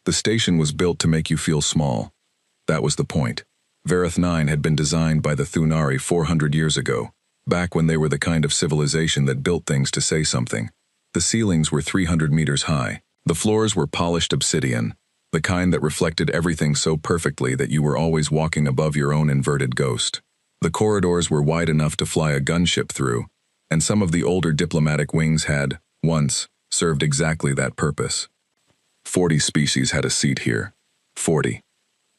The station was built to make you feel small. That was the point. Vareth 9 had been designed by the Thunari 400 years ago, back when they were the kind of civilization that built things to say something. The ceilings were 300 meters high. The floors were polished obsidian, the kind that reflected everything so perfectly that you were always walking above your own inverted ghost. The corridors were wide enough to fly a gunship through, and some of the older diplomatic wings had, once, served exactly that purpose. 40 species had a seat here. 40.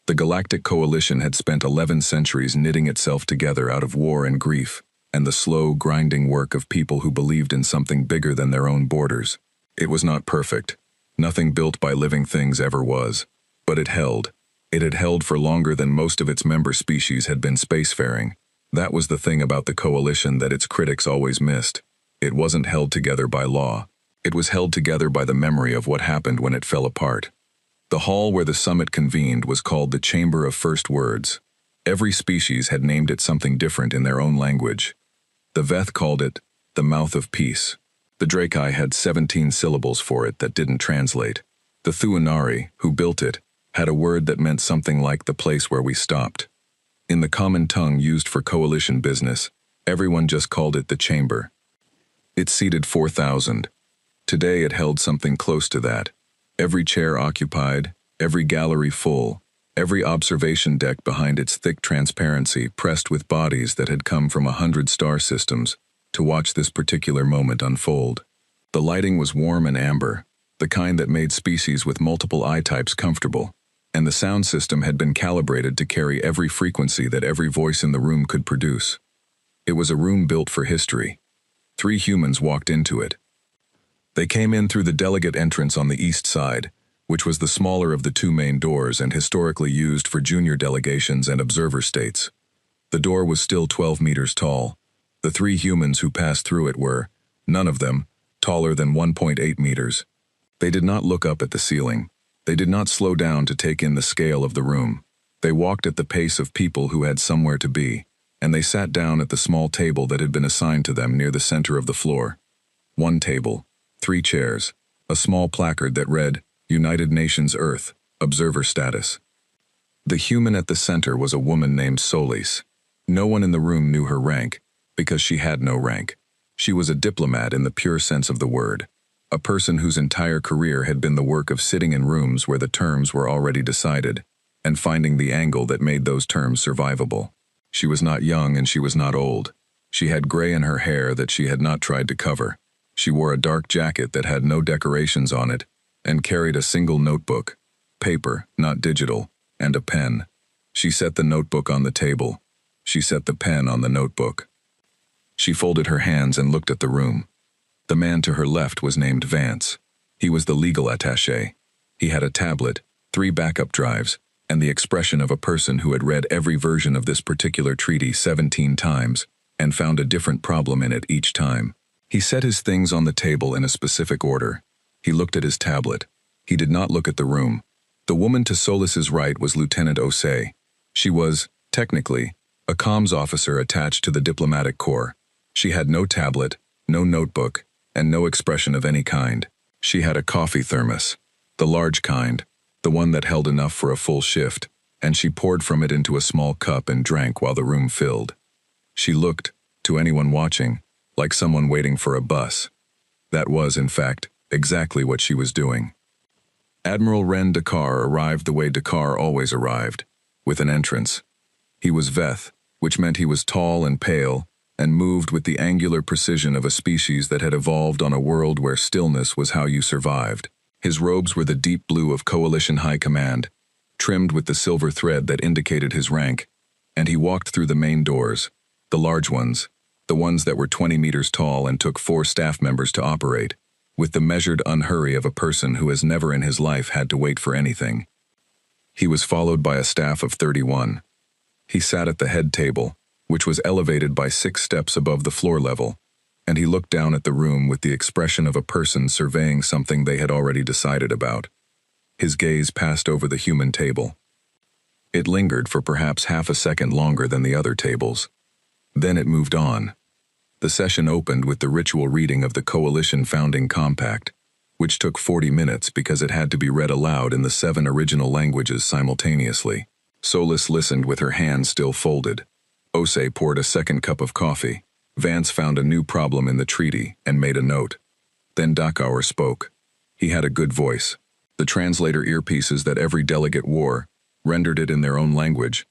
The Galactic Coalition had spent 11 centuries knitting itself together out of war and grief, and the slow, grinding work of people who believed in something bigger than their own borders. It was not perfect. Nothing built by living things ever was. But it held. It had held for longer than most of its member species had been spacefaring. That was the thing about the Coalition that its critics always missed. It wasn't held together by law. It was held together by the memory of what happened when it fell apart. The hall where the summit convened was called the Chamber of First Words. Every species had named it something different in their own language. The Veth called it the Mouth of Peace. The Drakai had 17 syllables for it that didn't translate. The Thuanari, who built it, had a word that meant something like the place where we stopped. In the common tongue used for coalition business, everyone just called it the chamber. It seated 4,000. Today it held something close to that. Every chair occupied, every gallery full, every observation deck behind its thick transparency pressed with bodies that had come from 100 star systems to watch this particular moment unfold. The lighting was warm and amber, the kind that made species with multiple eye types comfortable, and the sound system had been calibrated to carry every frequency that every voice in the room could produce. It was a room built for history. 3 humans walked into it. They came in through the delegate entrance on the east side, which was the smaller of the 2 main doors and historically used for junior delegations and observer states. The door was still 12 meters tall. The 3 humans who passed through it were, none of them, taller than 1.8 meters. They did not look up at the ceiling. They did not slow down to take in the scale of the room. They walked at the pace of people who had somewhere to be, and they sat down at the small table that had been assigned to them near the center of the floor. 1 table. 3 chairs, a small placard that read, United Nations Earth, Observer Status. The human at the center was a woman named Solis. No one in the room knew her rank, because she had no rank. She was a diplomat in the pure sense of the word, a person whose entire career had been the work of sitting in rooms where the terms were already decided, and finding the angle that made those terms survivable. She was not young and she was not old. She had gray in her hair that she had not tried to cover. She wore a dark jacket that had no decorations on it, and carried a single notebook, paper, not digital, and a pen. She set the notebook on the table. She set the pen on the notebook. She folded her hands and looked at the room. The man to her left was named Vance. He was the legal attaché. He had a tablet, 3 backup drives, and the expression of a person who had read every version of this particular treaty 17 times, and found a different problem in it each time. He set his things on the table in a specific order. He looked at his tablet. He did not look at the room. The woman to Solis's right was Lieutenant Osei. She was, technically, a comms officer attached to the diplomatic corps. She had no tablet, no notebook, and no expression of any kind. She had a coffee thermos, the large kind, the one that held enough for a full shift, and she poured from it into a small cup and drank while the room filled. She looked, to anyone watching, like someone waiting for a bus. That was, in fact, exactly what she was doing. Admiral Ren Dakar arrived the way Dakar always arrived, with an entrance. He was Veth, which meant he was tall and pale, and moved with the angular precision of a species that had evolved on a world where stillness was how you survived. His robes were the deep blue of Coalition High Command, trimmed with the silver thread that indicated his rank, and he walked through the main doors, the large ones, the ones that were 20 meters tall and took 4 staff members to operate, with the measured unhurry of a person who has never in his life had to wait for anything. He was followed by a staff of 31. He sat at the head table, which was elevated by 6 steps above the floor level, and he looked down at the room with the expression of a person surveying something they had already decided about. His gaze passed over the human table. It lingered for perhaps half a second longer than the other tables. Then it moved on. The session opened with the ritual reading of the Coalition Founding Compact, which took 40 minutes because it had to be read aloud in the 7 original languages simultaneously. Solis listened with her hands still folded. Osei poured a second cup of coffee. Vance found a new problem in the treaty and made a note. Then Dachauer spoke. He had a good voice. The translator earpieces that every delegate wore rendered it in their own language,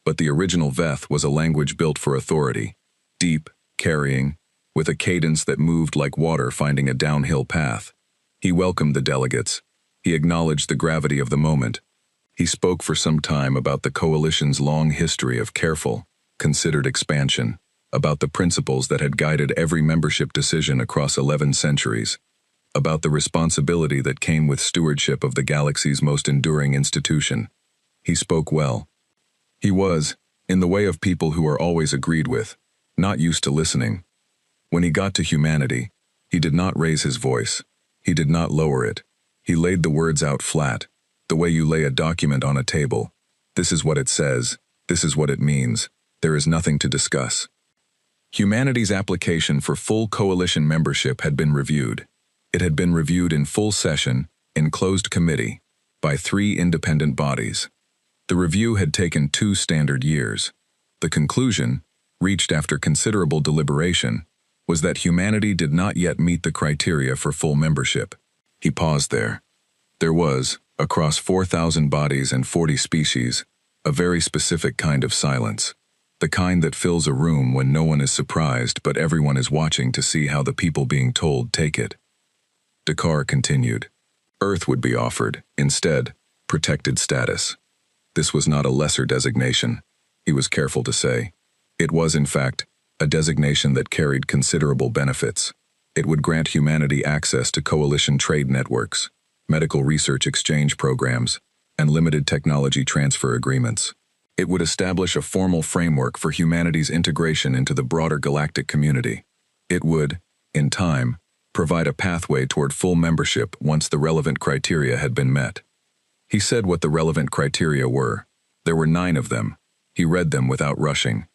but the original Veth was a language built for authority, deep, carrying, with a cadence that moved like water finding a downhill path. He welcomed the delegates. He acknowledged the gravity of the moment. He spoke for some time about the coalition's long history of careful, considered expansion, about the principles that had guided every membership decision across 11 centuries, about the responsibility that came with stewardship of the galaxy's most enduring institution. He spoke well. He was, in the way of people who are always agreed with, not used to listening. When he got to humanity, he did not raise his voice. He did not lower it. He laid the words out flat, the way you lay a document on a table. This is what it says. This is what it means. There is nothing to discuss. Humanity's application for full coalition membership had been reviewed. It had been reviewed in full session, in closed committee, by 3 independent bodies. The review had taken 2 standard years. The conclusion, reached after considerable deliberation, was that humanity did not yet meet the criteria for full membership. He paused there. There was, across 4,000 bodies and 40 species, a very specific kind of silence. The kind that fills a room when no one is surprised but everyone is watching to see how the people being told take it. Dakar continued. Earth would be offered, instead, protected status. This was not a lesser designation, he was careful to say. It was, in fact, a designation that carried considerable benefits. It would grant humanity access to coalition trade networks, medical research exchange programs, and limited technology transfer agreements. It would establish a formal framework for humanity's integration into the broader galactic community. It would, in time, provide a pathway toward full membership once the relevant criteria had been met. He said what the relevant criteria were. There were 9 of them. He read them without rushing.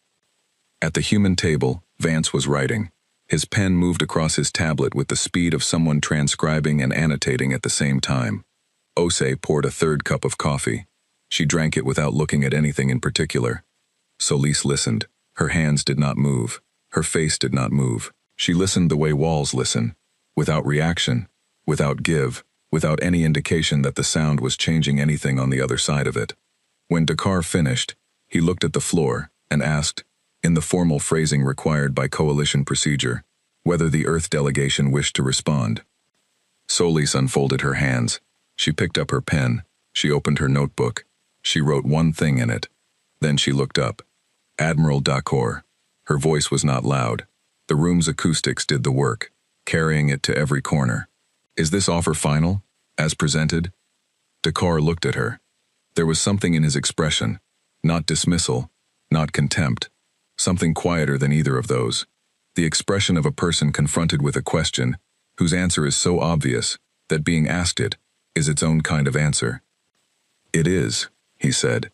At the human table, Vance was writing. His pen moved across his tablet with the speed of someone transcribing and annotating at the same time. Osei poured a 3rd cup of coffee. She drank it without looking at anything in particular. Solis listened. Her hands did not move. Her face did not move. She listened the way walls listen, without reaction, without give, without any indication that the sound was changing anything on the other side of it. When Dakar finished, he looked at the floor and asked, in the formal phrasing required by coalition procedure, whether the Earth delegation wished to respond. Solis unfolded her hands. She picked up her pen. She opened her notebook. She wrote one thing in it. Then she looked up. Admiral Dakar. Her voice was not loud. The room's acoustics did the work, carrying it to every corner. Is this offer final, as presented? Dakar looked at her. There was something in his expression, not dismissal, not contempt, something quieter than either of those. The expression of a person confronted with a question whose answer is so obvious that being asked it is its own kind of answer. It is, he said.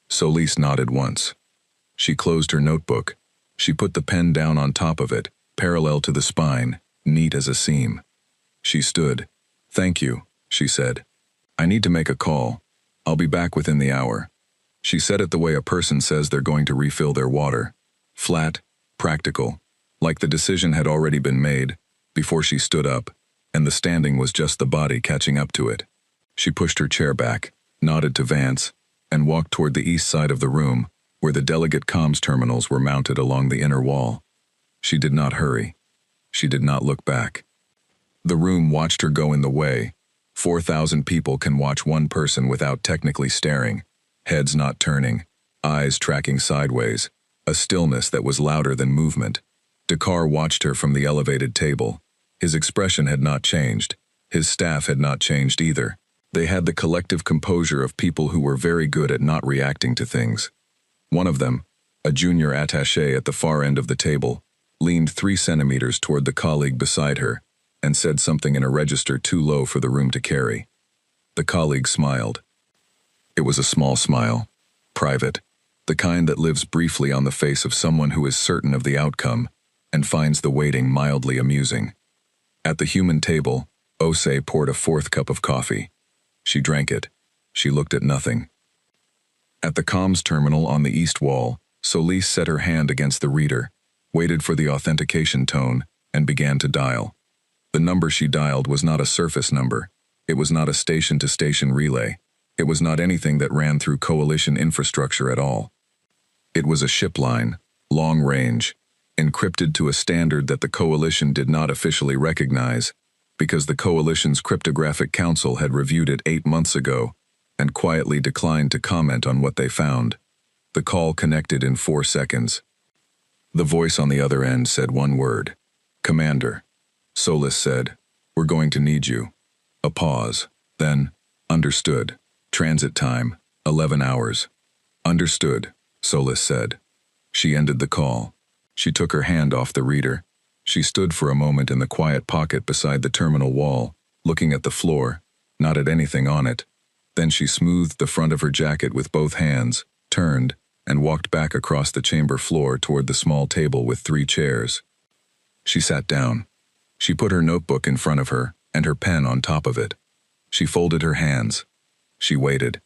Solis nodded once. She closed her notebook. She put the pen down on top of it, parallel to the spine, neat as a seam. She stood. Thank you, she said. I need to make a call. I'll be back within the hour. She said it the way a person says they're going to refill their water. Flat, practical, like the decision had already been made, before she stood up, and the standing was just the body catching up to it. She pushed her chair back, nodded to Vance, and walked toward the east side of the room, where the delegate comms terminals were mounted along the inner wall. She did not hurry. She did not look back. The room watched her go in the way. 4,000 people can watch one person without technically staring, heads not turning, eyes tracking sideways, a stillness that was louder than movement. Dakar watched her from the elevated table. His expression had not changed. His staff had not changed either. They had the collective composure of people who were very good at not reacting to things. One of them, a junior attaché at the far end of the table, leaned 3 centimeters toward the colleague beside her and said something in a register too low for the room to carry. The colleague smiled. It was a small smile, private, the kind that lives briefly on the face of someone who is certain of the outcome and finds the waiting mildly amusing. At the human table, Osei poured a fourth cup of coffee. She drank it. She looked at nothing. At the comms terminal on the east wall, Solis set her hand against the reader, waited for the authentication tone, and began to dial. The number she dialed was not a surface number. It was not a station-to-station relay. It was not anything that ran through coalition infrastructure at all. It was a ship line, long range, encrypted to a standard that the coalition did not officially recognize, because the coalition's cryptographic council had reviewed it 8 months ago and quietly declined to comment on what they found. The call connected in 4 seconds. The voice on the other end said one word. "Commander." Solis said, "We're going to need you." A pause. Then, "Understood. Transit time, 11 hours. "Understood," Solis said. She ended the call. She took her hand off the reader. She stood for a moment in the quiet pocket beside the terminal wall, looking at the floor, not at anything on it. Then she smoothed the front of her jacket with both hands, turned, and walked back across the chamber floor toward the small table with 3 chairs. She sat down. She put her notebook in front of her and her pen on top of it. She folded her hands. She waited.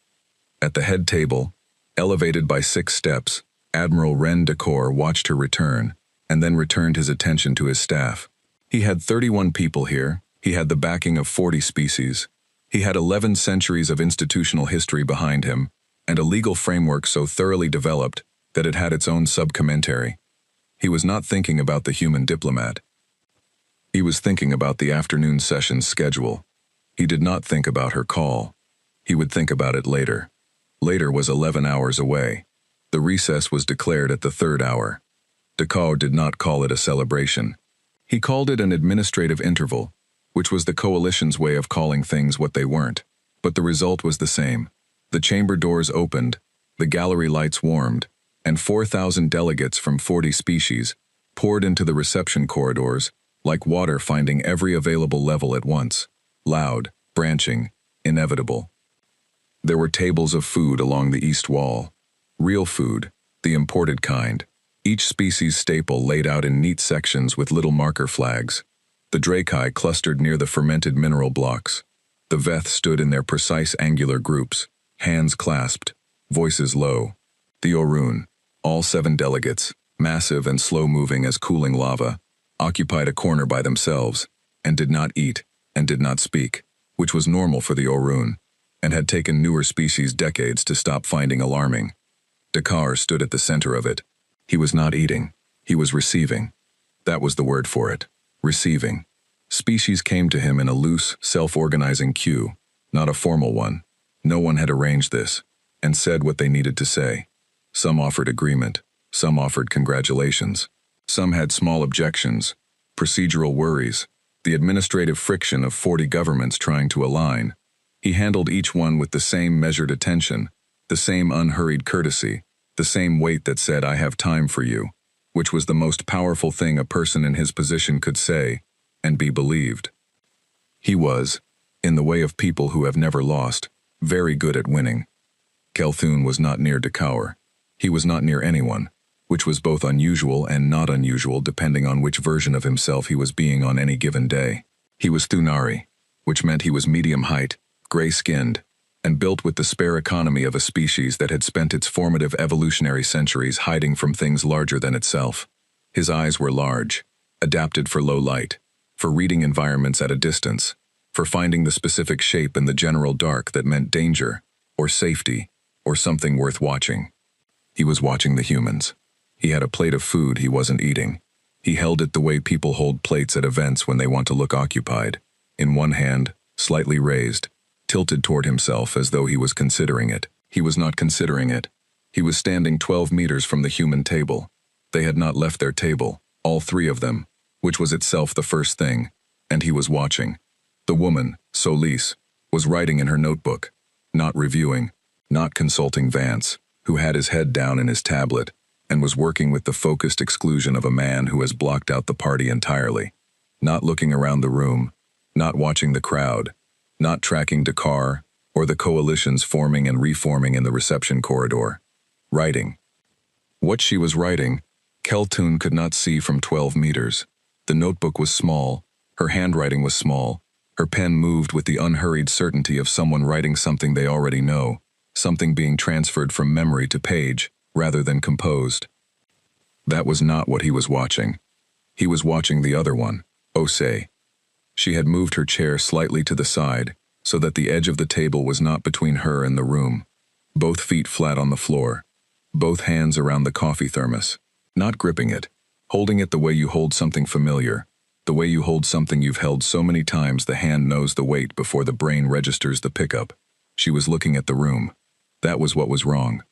At the head table, elevated by 6 steps, Admiral Ren Decor watched her return, and then returned his attention to his staff. He had 31 people here. He had the backing of 40 species. He had 11 centuries of institutional history behind him, and a legal framework so thoroughly developed that it had its own sub-commentary. He was not thinking about the human diplomat. He was thinking about the afternoon session's schedule. He did not think about her call. He would think about it later. Later was 11 hours away. The recess was declared at the 3rd hour. Decor did not call it a celebration. He called it an administrative interval, which was the coalition's way of calling things what they weren't. But the result was the same. The chamber doors opened, the gallery lights warmed, and 4,000 delegates from 40 species poured into the reception corridors, like water finding every available level at once. Loud, branching, inevitable. There were tables of food along the east wall. Real food, the imported kind. Each species staple laid out in neat sections with little marker flags. The Draci clustered near the fermented mineral blocks. The Veth stood in their precise angular groups, hands clasped, voices low. The Orun, all 7 delegates, massive and slow-moving as cooling lava, occupied a corner by themselves, and did not eat, and did not speak, which was normal for the Orun, and had taken newer species decades to stop finding alarming. Dakar stood at the center of it. He was not eating. He was receiving. That was the word for it. Receiving. Species came to him in a loose, self-organizing queue, not a formal one. No one had arranged this, and said what they needed to say. Some offered agreement. Some offered congratulations. Some had small objections, procedural worries, the administrative friction of 40 governments trying to align. He handled each one with the same measured attention, the same unhurried courtesy, the same weight that said, "I have time for you," which was the most powerful thing a person in his position could say and be believed. He was, in the way of people who have never lost, very good at winning. Kelthun was not near Dakaur. He was not near anyone, which was both unusual and not unusual depending on which version of himself he was being on any given day. He was Thunari, which meant he was medium height, gray-skinned, and built with the spare economy of a species that had spent its formative evolutionary centuries hiding from things larger than itself. His eyes were large, adapted for low light, for reading environments at a distance, for finding the specific shape in the general dark that meant danger, or safety, or something worth watching. He was watching the humans. He had a plate of food he wasn't eating. He held it the way people hold plates at events when they want to look occupied, in one hand, slightly raised, tilted toward himself as though he was considering it. He was not considering it. He was standing 12 meters from the human table. They had not left their table, all 3 of them, which was itself the first thing, and he was watching. The woman, Solis, was writing in her notebook, not reviewing, not consulting Vance, who had his head down in his tablet, and was working with the focused exclusion of a man who has blocked out the party entirely, not looking around the room, not watching the crowd, not tracking Dakar or the coalitions forming and reforming in the reception corridor. Writing. What she was writing, Kelthun could not see from 12 meters. The notebook was small, her handwriting was small, Her pen moved with the unhurried certainty of someone writing something they already know, something being transferred from memory to page, rather than composed. That was not what he was watching. He was watching the other one, Osei. She had moved her chair slightly to the side, so that the edge of the table was not between her and the room. Both feet flat on the floor. Both hands around the coffee thermos. Not gripping it. Holding it the way you hold something familiar. The way you hold something you've held so many times the hand knows the weight before the brain registers the pickup. She was looking at the room. That was what was wrong.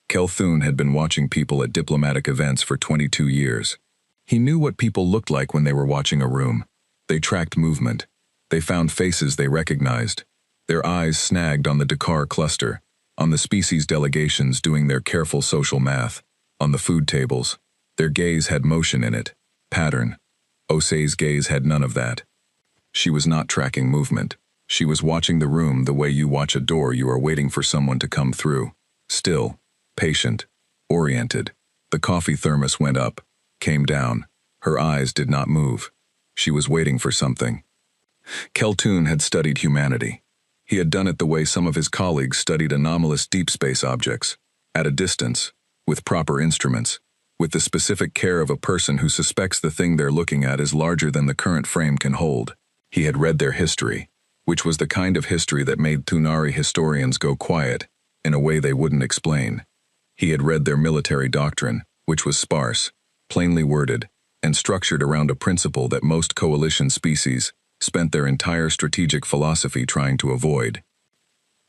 Kelthun had been watching people at diplomatic events for 22 years. He knew what people looked like when they were watching a room. They tracked movement. They found faces they recognized. Their eyes snagged on the Dakar cluster, on the species delegations doing their careful social math, on the food tables. Their gaze had motion in it, pattern. Osei's gaze had none of that. She was not tracking movement. She was watching the room the way you watch a door you are waiting for someone to come through. Still, patient, oriented. The coffee thermos went up, came down. Her eyes did not move. She was waiting for something. Kelthun had studied humanity. He had done it the way some of his colleagues studied anomalous deep space objects, at a distance, with proper instruments, with the specific care of a person who suspects the thing they're looking at is larger than the current frame can hold. He had read their history, which was the kind of history that made Thunari historians go quiet, in a way they wouldn't explain. He had read their military doctrine, which was sparse, plainly worded, and structured around a principle that most coalition species spent their entire strategic philosophy trying to avoid.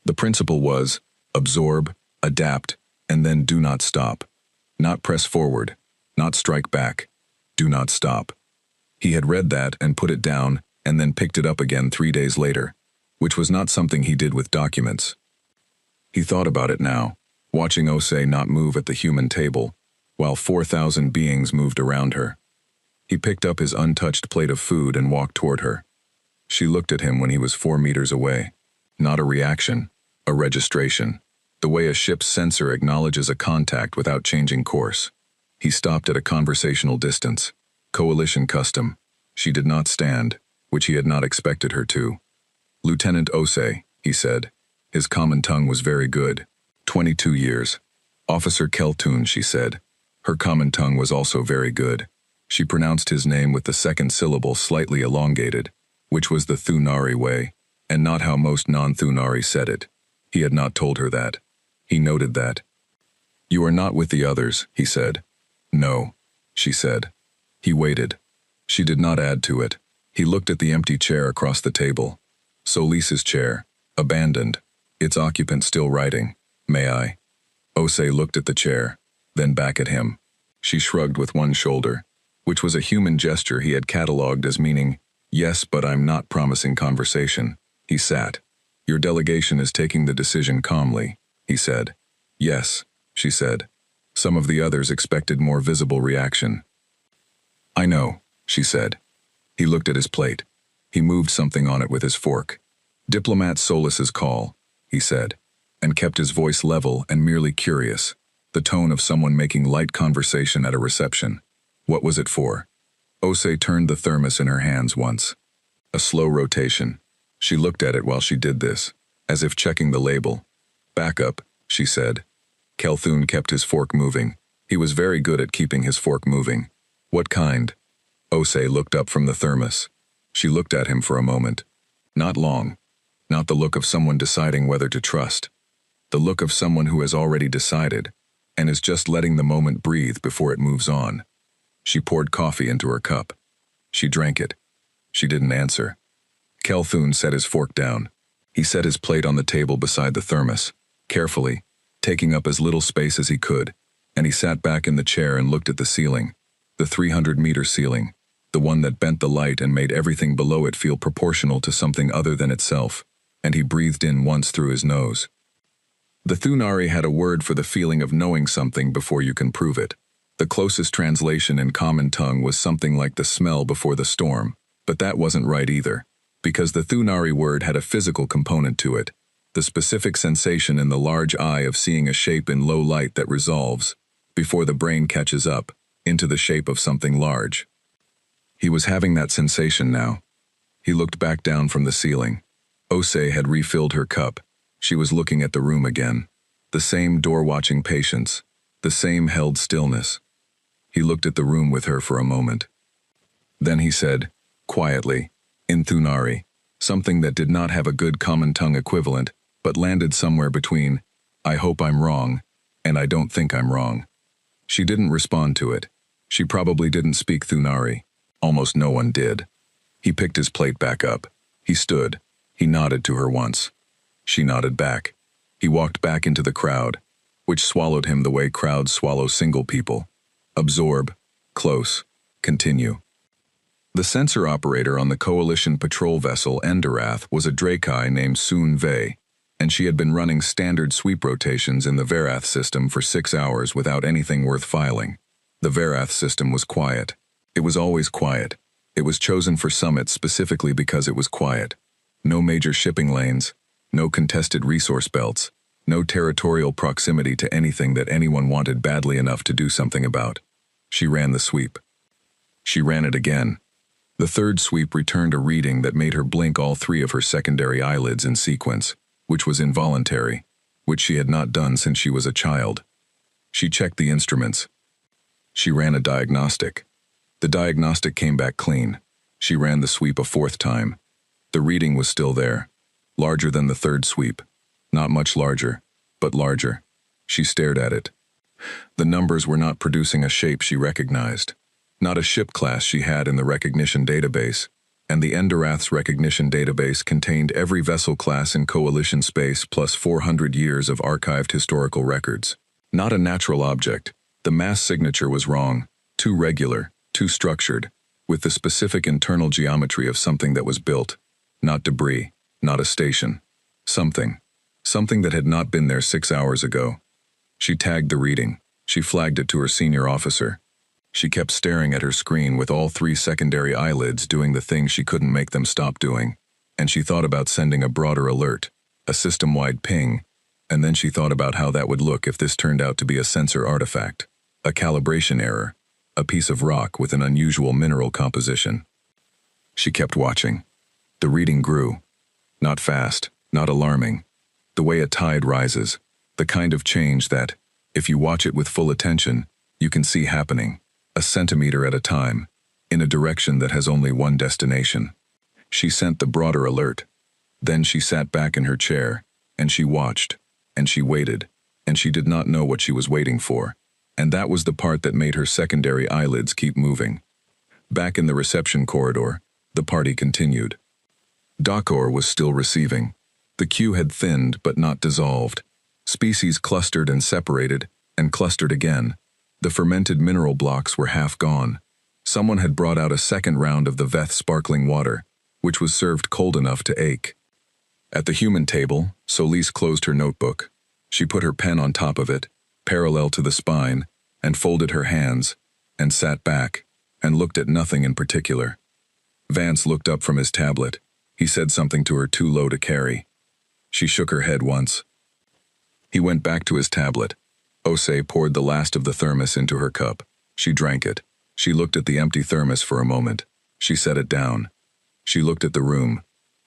The principle was, absorb, adapt, and then do not stop. Not press forward, not strike back. Do not stop. He had read that and put it down and then picked it up again 3 days later, which was not something he did with documents. He thought about it now, watching Osei not move at the human table, while 4,000 beings moved around her. He picked up his untouched plate of food and walked toward her. She looked at him when he was 4 meters away. Not a reaction, a registration. The way a ship's sensor acknowledges a contact without changing course. He stopped at a conversational distance. Coalition custom. She did not stand, which he had not expected her to. Lieutenant Osei, he said. His common tongue was very good. 22 years. Officer Kelthun, she said. Her common tongue was also very good. She pronounced his name with the second syllable slightly elongated, which was the Thunari way, and not how most non-Thunari said it. He had not told her that. He noted that. You are not with the others, he said. No, she said. He waited. She did not add to it. He looked at the empty chair across the table. Solis's chair, abandoned, its occupant still writing. May I? Osei looked at the chair, then back at him. She shrugged with one shoulder, which was a human gesture he had catalogued as meaning, yes, but I'm not promising conversation. He sat. Your delegation is taking the decision calmly, he said. Yes, she said. Some of the others expected more visible reaction. I know, she said. He looked at his plate. He moved something on it with his fork. Diplomat Solis's call, he said, and kept his voice level and merely curious, the tone of someone making light conversation at a reception. What was it for? Osei turned the thermos in her hands once. A slow rotation. She looked at it while she did this, as if checking the label. Backup, she said. Kelthun kept his fork moving. He was very good at keeping his fork moving. What kind? Osei looked up from the thermos. She looked at him for a moment. Not long. Not the look of someone deciding whether to trust. The look of someone who has already decided, and is just letting the moment breathe before it moves on. She poured coffee into her cup. She drank it. She didn't answer. Kelthun set his fork down. He set his plate on the table beside the thermos, carefully, taking up as little space as he could, and he sat back in the chair and looked at the ceiling, the 300-meter ceiling, the one that bent the light and made everything below it feel proportional to something other than itself, and he breathed in once through his nose. The Thunari had a word for the feeling of knowing something before you can prove it. The closest translation in common tongue was something like the smell before the storm, but that wasn't right either, because the Thunari word had a physical component to it, the specific sensation in the large eye of seeing a shape in low light that resolves, before the brain catches up, into the shape of something large. He was having that sensation now. He looked back down from the ceiling. Osei had refilled her cup. She was looking at the room again. The same door-watching patience. The same held stillness. He looked at the room with her for a moment. Then he said, quietly, in Thunari, something that did not have a good common tongue equivalent, but landed somewhere between, I hope I'm wrong, and I don't think I'm wrong. She didn't respond to it. She probably didn't speak Thunari. Almost no one did. He picked his plate back up. He stood. He nodded to her once. She nodded back. He walked back into the crowd, which swallowed him the way crowds swallow single people. Absorb, close, continue. The sensor operator on the Coalition patrol vessel Enderath was a Drakai named Sun Vei, and she had been running standard sweep rotations in the Verath system for 6 hours without anything worth filing. The Verath system was quiet. It was always quiet. It was chosen for summits specifically because it was quiet. No major shipping lanes, no contested resource belts, no territorial proximity to anything that anyone wanted badly enough to do something about. She ran the sweep. She ran it again. The third sweep returned a reading that made her blink all 3 of her secondary eyelids in sequence, which was involuntary, which she had not done since she was a child. She checked the instruments. She ran a diagnostic. The diagnostic came back clean. She ran the sweep a 4th time. The reading was still there, larger than the 3rd sweep. Not much larger, but larger. She stared at it. The numbers were not producing a shape she recognized. Not a ship class she had in the recognition database, and the Enderath's recognition database contained every vessel class in Coalition space plus 400 years of archived historical records. Not a natural object. The mass signature was wrong, too regular, too structured, with the specific internal geometry of something that was built. Not debris, not a station. Something that had not been there 6 hours ago. She tagged the reading. She flagged it to her senior officer. She kept staring at her screen with all 3 secondary eyelids doing the thing she couldn't make them stop doing, and she thought about sending a broader alert, a system-wide ping, and then she thought about how that would look if this turned out to be a sensor artifact, a calibration error, a piece of rock with an unusual mineral composition. She kept watching. The reading grew. Not fast, not alarming. The way a tide rises, the kind of change that, if you watch it with full attention, you can see happening, a centimeter at a time, in a direction that has only one destination. She sent the broader alert. Then she sat back in her chair, and she watched, and she waited, and she did not know what she was waiting for, and that was the part that made her secondary eyelids keep moving. Back in the reception corridor, the party continued. Dakor was still receiving. The queue had thinned but not dissolved. Species clustered and separated, and clustered again. The fermented mineral blocks were half gone. Someone had brought out a second round of the Veth sparkling water, which was served cold enough to ache. At the human table, Solis closed her notebook. She put her pen on top of it, parallel to the spine, and folded her hands, and sat back, and looked at nothing in particular. Vance looked up from his tablet. He said something to her too low to carry. She shook her head once. He went back to his tablet. Osei poured the last of the thermos into her cup. She drank it. She looked at the empty thermos for a moment. She set it down. She looked at the room.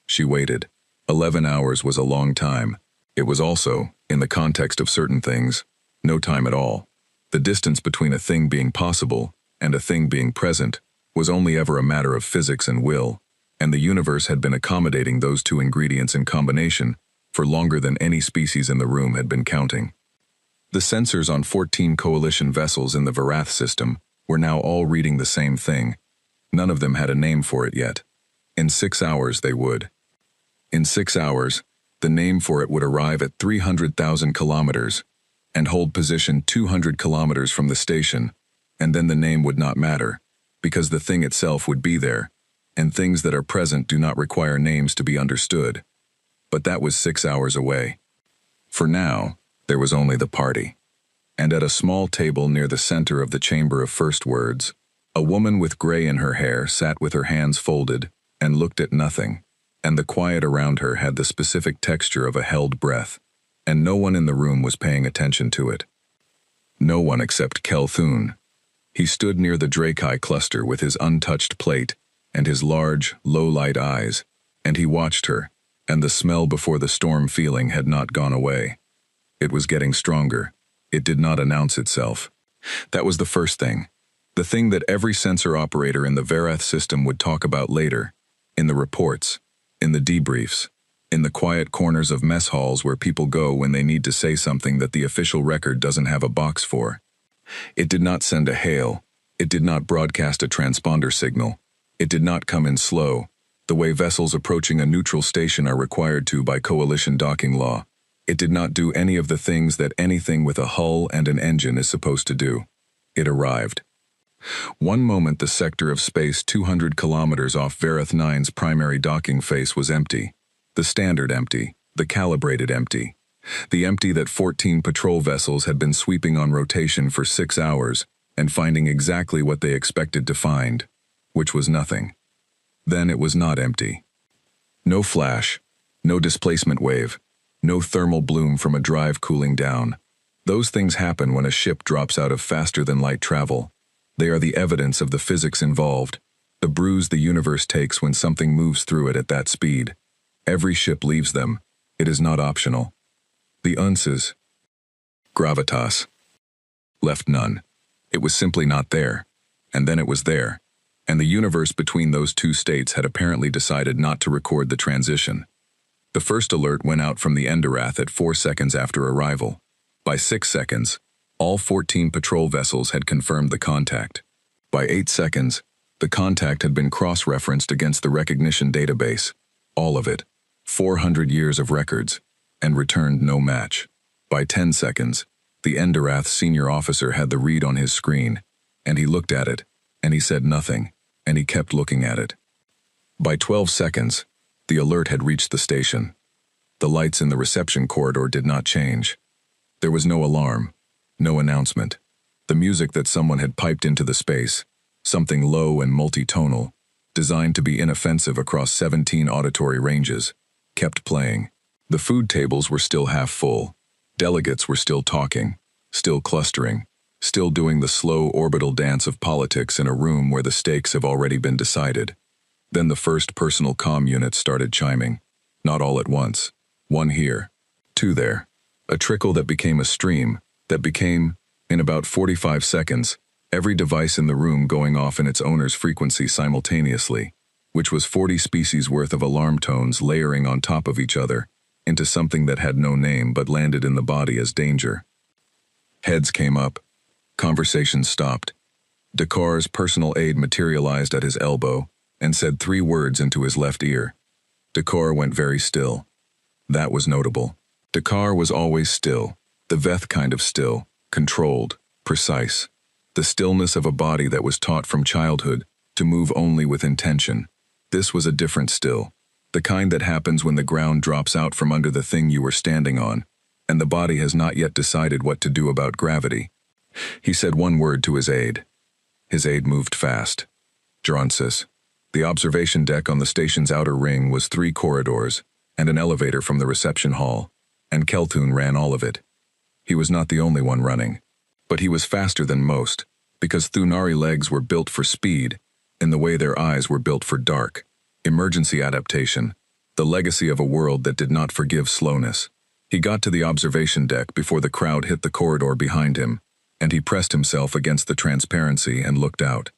She waited. 11 hours was a long time. It was also, in the context of certain things, no time at all. The distance between a thing being possible and a thing being present was only ever a matter of physics and will, and the universe had been accommodating those 2 ingredients in combination for longer than any species in the room had been counting. The sensors on 14 Coalition vessels in the Verath system were now all reading the same thing. None of them had a name for it yet. In 6 hours they would. In 6 hours, the name for it would arrive at 300,000 kilometers and hold position 200 kilometers from the station, and then the name would not matter, because the thing itself would be there, and things that are present do not require names to be understood. But that was 6 hours away. For now, there was only the party. And at a small table near the center of the Chamber of First Words, a woman with gray in her hair sat with her hands folded and looked at nothing, and the quiet around her had the specific texture of a held breath, and no one in the room was paying attention to it. No one except Kelthun. He stood near the Drakai cluster with his untouched plate, and his large, low-light eyes, and he watched her, and the smell before the storm feeling had not gone away. It was getting stronger. It did not announce itself. That was the first thing. The thing that every sensor operator in the Verath system would talk about later, in the reports, in the debriefs, in the quiet corners of mess halls where people go when they need to say something that the official record doesn't have a box for. It did not send a hail. It did not broadcast a transponder signal. It did not come in slow, the way vessels approaching a neutral station are required to by coalition docking law. It did not do any of the things that anything with a hull and an engine is supposed to do. It arrived. One moment the sector of space 200 kilometers off Verath 9's primary docking face was empty. The standard empty, the calibrated empty. The empty that 14 patrol vessels had been sweeping on rotation for 6 hours and finding exactly what they expected to find, which was nothing. Then it was not empty. No flash, no displacement wave, no thermal bloom from a drive cooling down. Those things happen when a ship drops out of faster-than-light travel. They are the evidence of the physics involved, the bruise the universe takes when something moves through it at that speed. Every ship leaves them. It is not optional. The unces, gravitas, left none. It was simply not there. And then it was there. And the universe between those two states had apparently decided not to record the transition. The first alert went out from the Endurath at 4 seconds after arrival. By 6 seconds, all 14 patrol vessels had confirmed the contact. By 8 seconds, the contact had been cross-referenced against the recognition database, all of it, 400 years of records, and returned no match. By 10 seconds, the Endurath senior officer had the read on his screen, and he looked at it, and he said nothing, and he kept looking at it. By 12 seconds, the alert had reached the station. The lights in the reception corridor did not change. There was no alarm. No announcement. The music that someone had piped into the space, something low and multi-tonal, designed to be inoffensive across 17 auditory ranges, kept playing. The food tables were still half full. Delegates were still talking, still clustering, still doing the slow orbital dance of politics in a room where the stakes have already been decided. Then the first personal comm units started chiming. Not all at once. One here, two there. A trickle that became a stream, that became, in about 45 seconds, every device in the room going off in its owner's frequency simultaneously, which was 40 species worth of alarm tones layering on top of each other, into something that had no name but landed in the body as danger. Heads came up. Conversation stopped. Dakar's personal aide materialized at his elbow and said 3 words into his left ear. Dakar went very still. That was notable. Dakar was always still. The Veth kind of still, controlled, precise. The stillness of a body that was taught from childhood to move only with intention. This was a different still, the kind that happens when the ground drops out from under the thing you were standing on, and the body has not yet decided what to do about gravity. He said 1 word to his aide. His aide moved fast. Geronsis. The observation deck on the station's outer ring was 3 corridors and an elevator from the reception hall, and Kelthun ran all of it. He was not the only one running, but he was faster than most, because Thunari legs were built for speed, in the way their eyes were built for dark. Emergency adaptation, the legacy of a world that did not forgive slowness. He got to the observation deck before the crowd hit the corridor behind him, and he pressed himself against the transparency and looked out.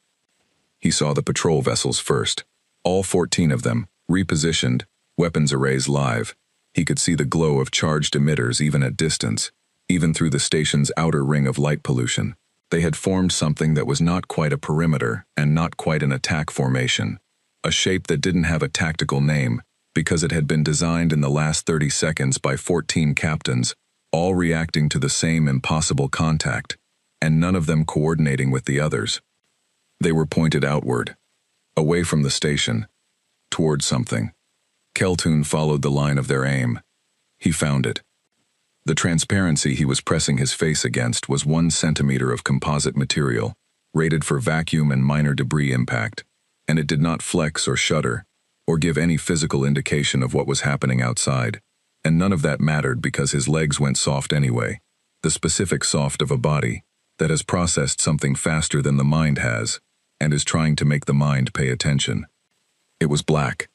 He saw the patrol vessels first, all 14 of them, repositioned, weapons arrays live. He could see the glow of charged emitters even at distance, even through the station's outer ring of light pollution. They had formed something that was not quite a perimeter and not quite an attack formation, a shape that didn't have a tactical name because it had been designed in the last 30 seconds by 14 captains, all reacting to the same impossible contact, and none of them coordinating with the others. They were pointed outward, away from the station, toward something. Kelthun followed the line of their aim. He found it. The transparency he was pressing his face against was 1 centimeter of composite material, rated for vacuum and minor debris impact, and it did not flex or shudder, or give any physical indication of what was happening outside, and none of that mattered because his legs went soft anyway, the specific soft of a body that has processed something faster than the mind has, and is trying to make the mind pay attention. It was black.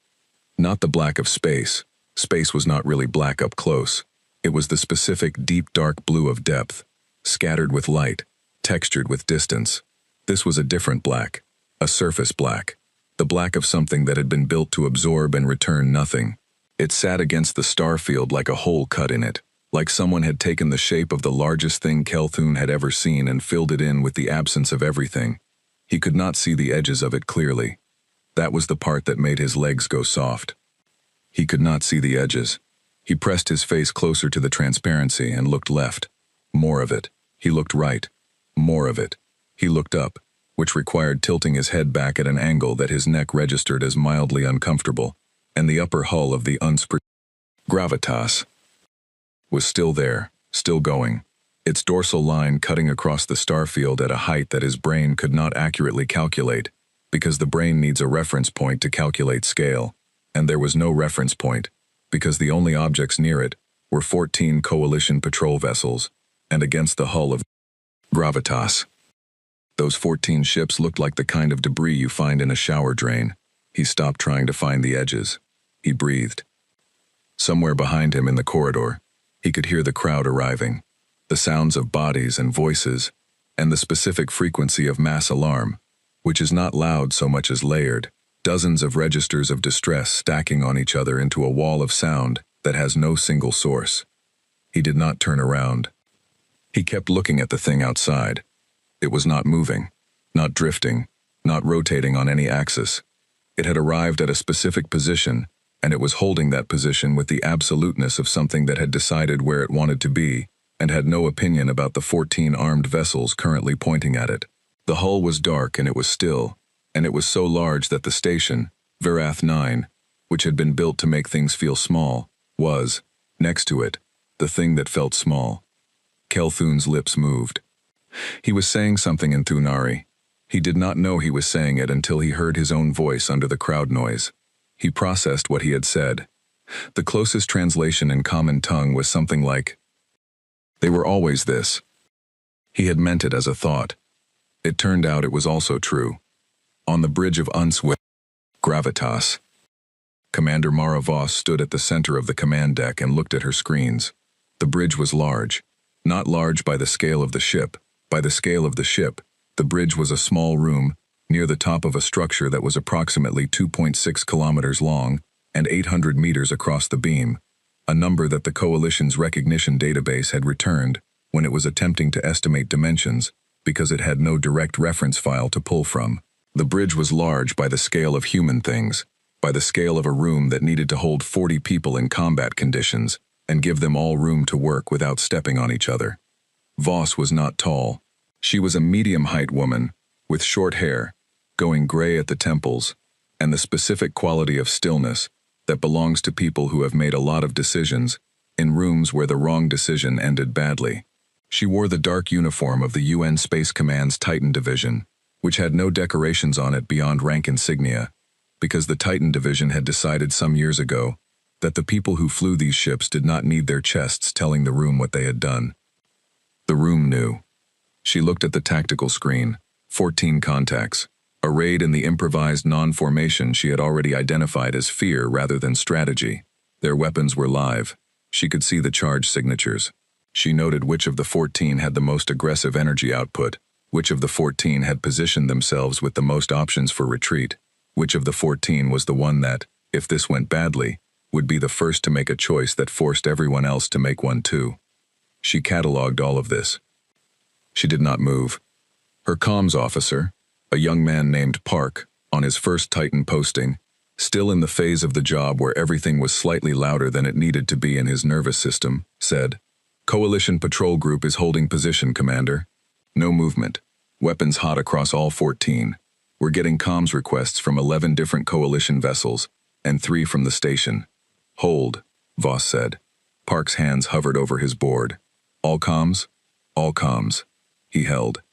Not the black of space. Space was not really black up close. It was the specific deep dark blue of depth, scattered with light, textured with distance. This was a different black, a surface black, the black of something that had been built to absorb and return nothing. It sat against the star field like a hole cut in it, like someone had taken the shape of the largest thing Kelthun had ever seen and filled it in with the absence of everything. He could not see the edges of it clearly. That was the part that made his legs go soft. He could not see the edges. He pressed his face closer to the transparency and looked left. More of it. He looked right. More of it. He looked up, which required tilting his head back at an angle that his neck registered as mildly uncomfortable, and the upper hull of the gravitas was still there, still going, its dorsal line cutting across the starfield at a height that his brain could not accurately calculate, because the brain needs a reference point to calculate scale, and there was no reference point, because the only objects near it were 14 coalition patrol vessels, and against the hull of gravitas. Those 14 ships looked like the kind of debris you find in a shower drain. He stopped trying to find the edges. He breathed. Somewhere behind him in the corridor, he could hear the crowd arriving, the sounds of bodies and voices, and the specific frequency of mass alarm, which is not loud so much as layered, dozens of registers of distress stacking on each other into a wall of sound that has no single source. He did not turn around. He kept looking at the thing outside. It was not moving, not drifting, not rotating on any axis. It had arrived at a specific position, and it was holding that position with the absoluteness of something that had decided where it wanted to be, and had no opinion about the 14 armed vessels currently pointing at it. The hull was dark and it was still, and it was so large that the station, Verath 9, which had been built to make things feel small, was, next to it, the thing that felt small. Kelthun's lips moved. He was saying something in Thunari. He did not know he was saying it until he heard his own voice under the crowd noise. He processed what he had said. The closest translation in common tongue was something like, "They were always this." He had meant it as a thought. It turned out it was also true. On the bridge of Unswe, Gravitas, Commander Mara Voss stood at the center of the command deck and looked at her screens. The bridge was large. Not large by the scale of the ship. By the scale of the ship, the bridge was a small room near the top of a structure that was approximately 2.6 kilometers long and 800 meters across the beam, a number that the Coalition's recognition database had returned when it was attempting to estimate dimensions because it had no direct reference file to pull from. The bridge was large by the scale of human things, by the scale of a room that needed to hold 40 people in combat conditions and give them all room to work without stepping on each other. Voss was not tall. She was a medium-height woman, with short hair, going gray at the temples, and the specific quality of stillness that belongs to people who have made a lot of decisions in rooms where the wrong decision ended badly. She wore the dark uniform of the UN Space Command's Titan Division, which had no decorations on it beyond rank insignia, because the Titan Division had decided some years ago that the people who flew these ships did not need their chests telling the room what they had done. The room knew. She looked at the tactical screen, 14 contacts, arrayed in the improvised non-formation she had already identified as fear rather than strategy. Their weapons were live. She could see the charge signatures. She noted which of the 14 had the most aggressive energy output, which of the 14 had positioned themselves with the most options for retreat, which of the 14 was the one that, if this went badly, would be the first to make a choice that forced everyone else to make one too. She catalogued all of this. She did not move. Her comms officer, a young man named Park, on his first Titan posting, still in the phase of the job where everything was slightly louder than it needed to be in his nervous system, said, "Coalition Patrol Group is holding position, Commander. No movement. Weapons hot across all 14. We're getting comms requests from 11 different Coalition vessels, and 3 from the station." "Hold," Voss said. Park's hands hovered over his board. "All comms?" "All comms." He held.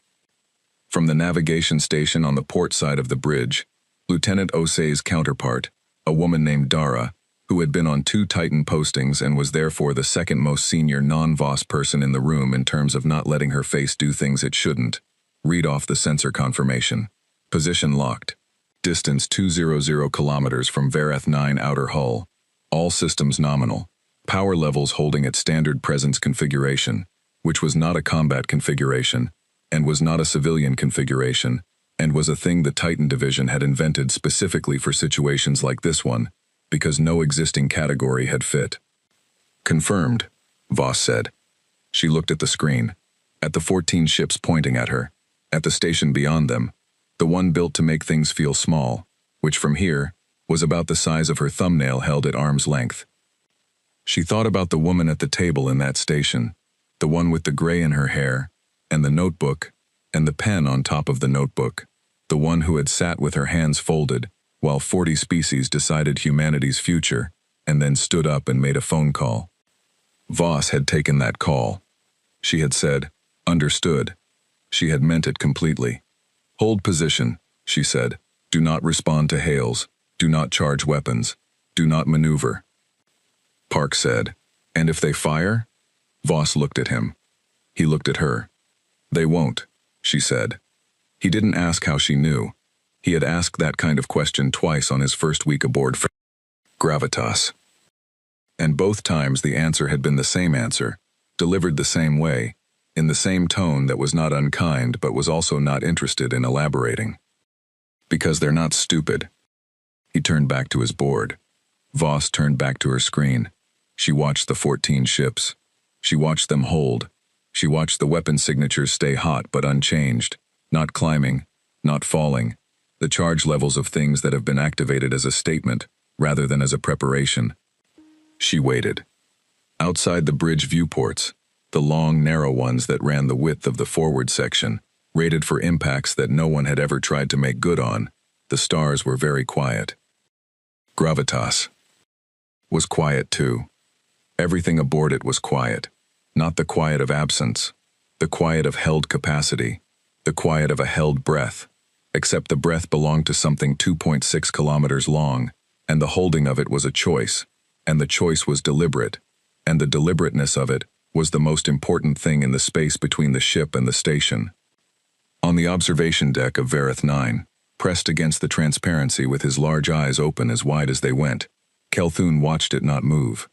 From the navigation station on the port side of the bridge, Lieutenant Osei's counterpart, a woman named Dara, who had been on 2 Titan postings and was therefore the second most senior non-Voss person in the room in terms of not letting her face do things it shouldn't, read off the sensor confirmation. "Position locked." Distance 200 kilometers from Vareth 9 outer hull. All systems nominal. Power levels holding at standard presence configuration, which was not a combat configuration, and was not a civilian configuration, and was a thing the Titan Division had invented specifically for situations like this one, because no existing category had fit. Confirmed, Voss said. She looked at the screen, at the 14 ships pointing at her, at the station beyond them, the one built to make things feel small, which from here was about the size of her thumbnail held at arm's length. She thought about the woman at the table in that station, the one with the gray in her hair, and the notebook, and the pen on top of the notebook, the one who had sat with her hands folded while 40 species decided humanity's future, and then stood up and made a phone call. Voss had taken that call. She had said, "Understood." She had meant it completely. "Hold position," she said. "Do not respond to hails. Do not charge weapons. Do not maneuver." Park said, "And if they fire?" Voss looked at him. He looked at her. "They won't," she said. He didn't ask how she knew. He had asked that kind of question twice on his first week aboard Gravitas. And both times the answer had been the same answer, delivered the same way, in the same tone that was not unkind but was also not interested in elaborating. "Because they're not stupid." He turned back to his board. Voss turned back to her screen. She watched the 14 ships. She watched them hold. She watched the weapon signatures stay hot but unchanged, not climbing, not falling, the charge levels of things that have been activated as a statement rather than as a preparation. She waited. Outside the bridge viewports, the long, narrow ones that ran the width of the forward section, rated for impacts that no one had ever tried to make good on, the stars were very quiet. Gravitas was quiet too. Everything aboard it was quiet, not the quiet of absence, the quiet of held capacity, the quiet of a held breath, except the breath belonged to something 2.6 kilometers long, and the holding of it was a choice, and the choice was deliberate, and the deliberateness of it was the most important thing in the space between the ship and the station. On the observation deck of Vareth 9, pressed against the transparency with his large eyes open as wide as they went, Kelthun watched it not move.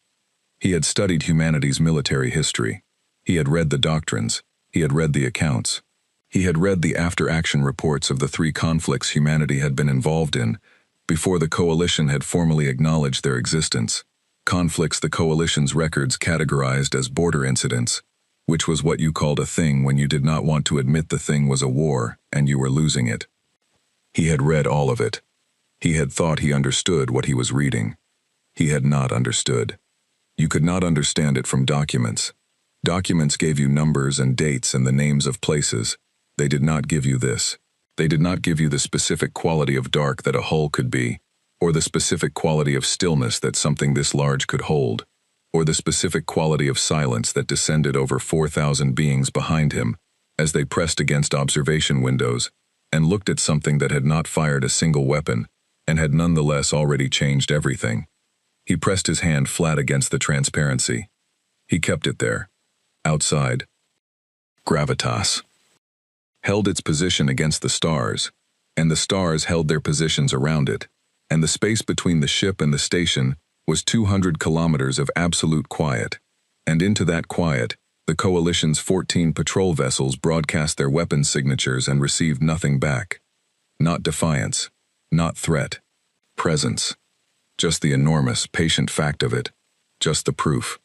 He had studied humanity's military history. He had read the doctrines. He had read the accounts. He had read the after-action reports of the 3 conflicts humanity had been involved in before the Coalition had formally acknowledged their existence. Conflicts the Coalition's records categorized as border incidents, which was what you called a thing when you did not want to admit the thing was a war and you were losing it. He had read all of it. He had thought he understood what he was reading. He had not understood. You could not understand it from documents. Documents gave you numbers and dates and the names of places. They did not give you this. They did not give you the specific quality of dark that a hull could be, or the specific quality of stillness that something this large could hold, or the specific quality of silence that descended over 4,000 beings behind him as they pressed against observation windows and looked at something that had not fired a single weapon and had nonetheless already changed everything. He pressed his hand flat against the transparency. He kept it there. Outside. Gravitas held its position against the stars, and the stars held their positions around it, and the space between the ship and the station was 200 kilometers of absolute quiet, and into that quiet, the Coalition's 14 patrol vessels broadcast their weapons signatures and received nothing back. Not defiance, not threat. Presence. Just the enormous, patient fact of it. Just the proof.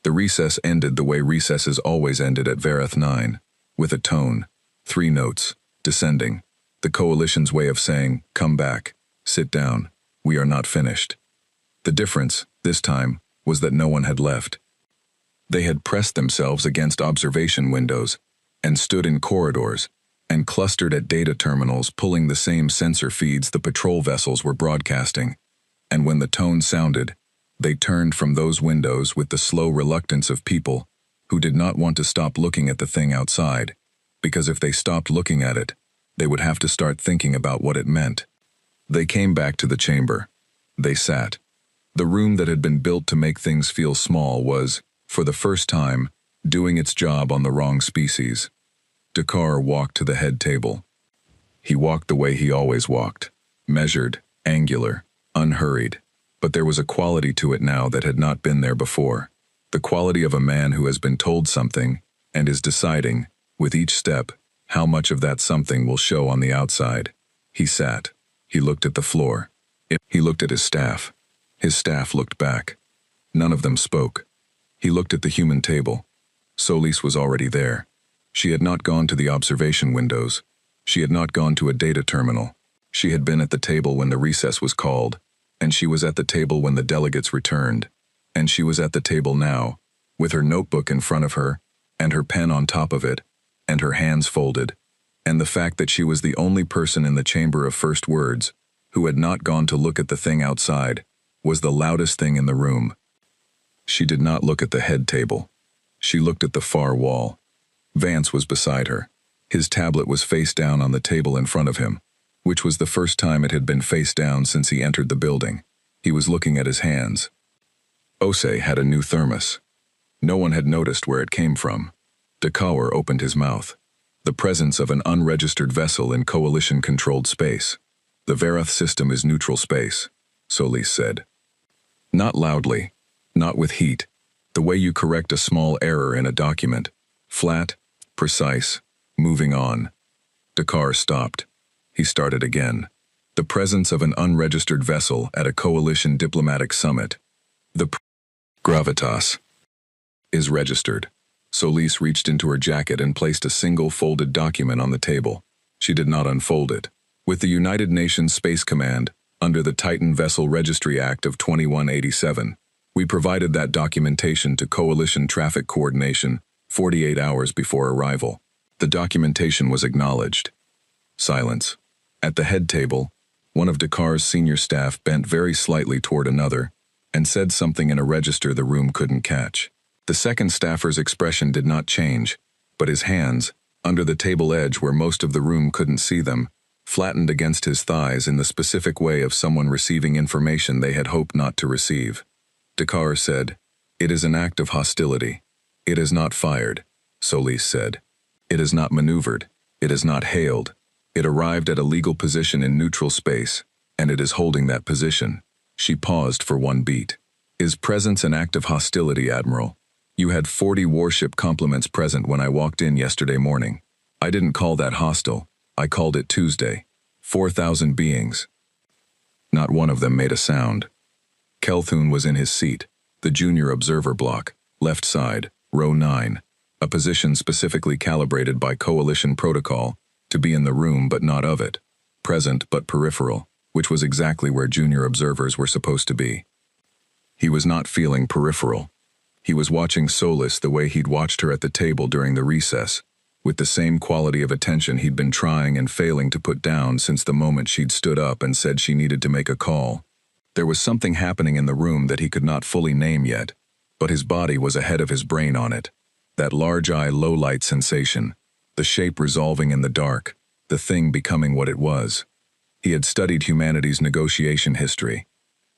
The recess ended the way recesses always ended at Vareth 9, with a tone, 3 notes, descending, the Coalition's way of saying, "Come back, sit down, we are not finished." The difference, this time, was that no one had left. They had pressed themselves against observation windows, and stood in corridors, and clustered at data terminals pulling the same sensor feeds the patrol vessels were broadcasting, and when the tone sounded, they turned from those windows with the slow reluctance of people who did not want to stop looking at the thing outside, because if they stopped looking at it, they would have to start thinking about what it meant. They came back to the chamber. They sat. The room that had been built to make things feel small was, for the first time, doing its job on the wrong species. Dakar walked to the head table. He walked the way he always walked, Measured, angular, unhurried. But there was a quality to it now that had not been there before. The quality of a man who has been told something and is deciding, with each step, how much of that something will show on the outside. He sat. He looked at the floor. He looked at his staff. His staff looked back. None of them spoke. He looked at the human table. Solis was already there. She had not gone to the observation windows. She had not gone to a data terminal. She had been at the table when the recess was called, and she was at the table when the delegates returned, and she was at the table now, with her notebook in front of her, and her pen on top of it, and her hands folded, and the fact that she was the only person in the chamber of first words who had not gone to look at the thing outside was the loudest thing in the room. She did not look at the head table. She looked at the far wall. Vance was beside her. His tablet was face down on the table in front of him, which was the first time it had been face down since he entered the building. He was looking at his hands. Osei had a new thermos. No one had noticed where it came from. Dakar opened his mouth. The presence of an unregistered vessel in coalition-controlled space. The Varath system is neutral space, Solis said. Not loudly, not with heat. The way you correct a small error in a document. Flat, precise, moving on. Dakar stopped. He started again. The presence of an unregistered vessel at a coalition diplomatic summit. The gravitas is registered. Solis reached into her jacket and placed a single folded document on the table. She did not unfold it. With the United Nations Space Command, under the Titan Vessel Registry Act of 2187, we provided that documentation to Coalition Traffic Coordination 48 hours before arrival. The documentation was acknowledged. Silence. At the head table, one of Dakar's senior staff bent very slightly toward another and said something in a register the room couldn't catch. The second staffer's expression did not change, but his hands, under the table edge where most of the room couldn't see them, flattened against his thighs in the specific way of someone receiving information they had hoped not to receive. Dakar said, "It is an act of hostility. It is not fired," Solis said. "It is not maneuvered. It is not hailed. It arrived at a legal position in neutral space, and it is holding that position." She paused for one beat. "Is presence an act of hostility, Admiral? You had 40 warship complements present when I walked in yesterday morning. I didn't call that hostile. I called it Tuesday. 4,000 beings." Not one of them made a sound. Kelthun was in his seat, the junior observer block, left side, row 9, a position specifically calibrated by coalition protocol to be in the room but not of it, present but peripheral, which was exactly where junior observers were supposed to be. He was not feeling peripheral. He was watching Solis the way he'd watched her at the table during the recess, with the same quality of attention he'd been trying and failing to put down since the moment she'd stood up and said she needed to make a call. There was something happening in the room that he could not fully name yet, but his body was ahead of his brain on it. That large-eye low-light sensation, the shape resolving in the dark, the thing becoming what it was. He had studied humanity's negotiation history,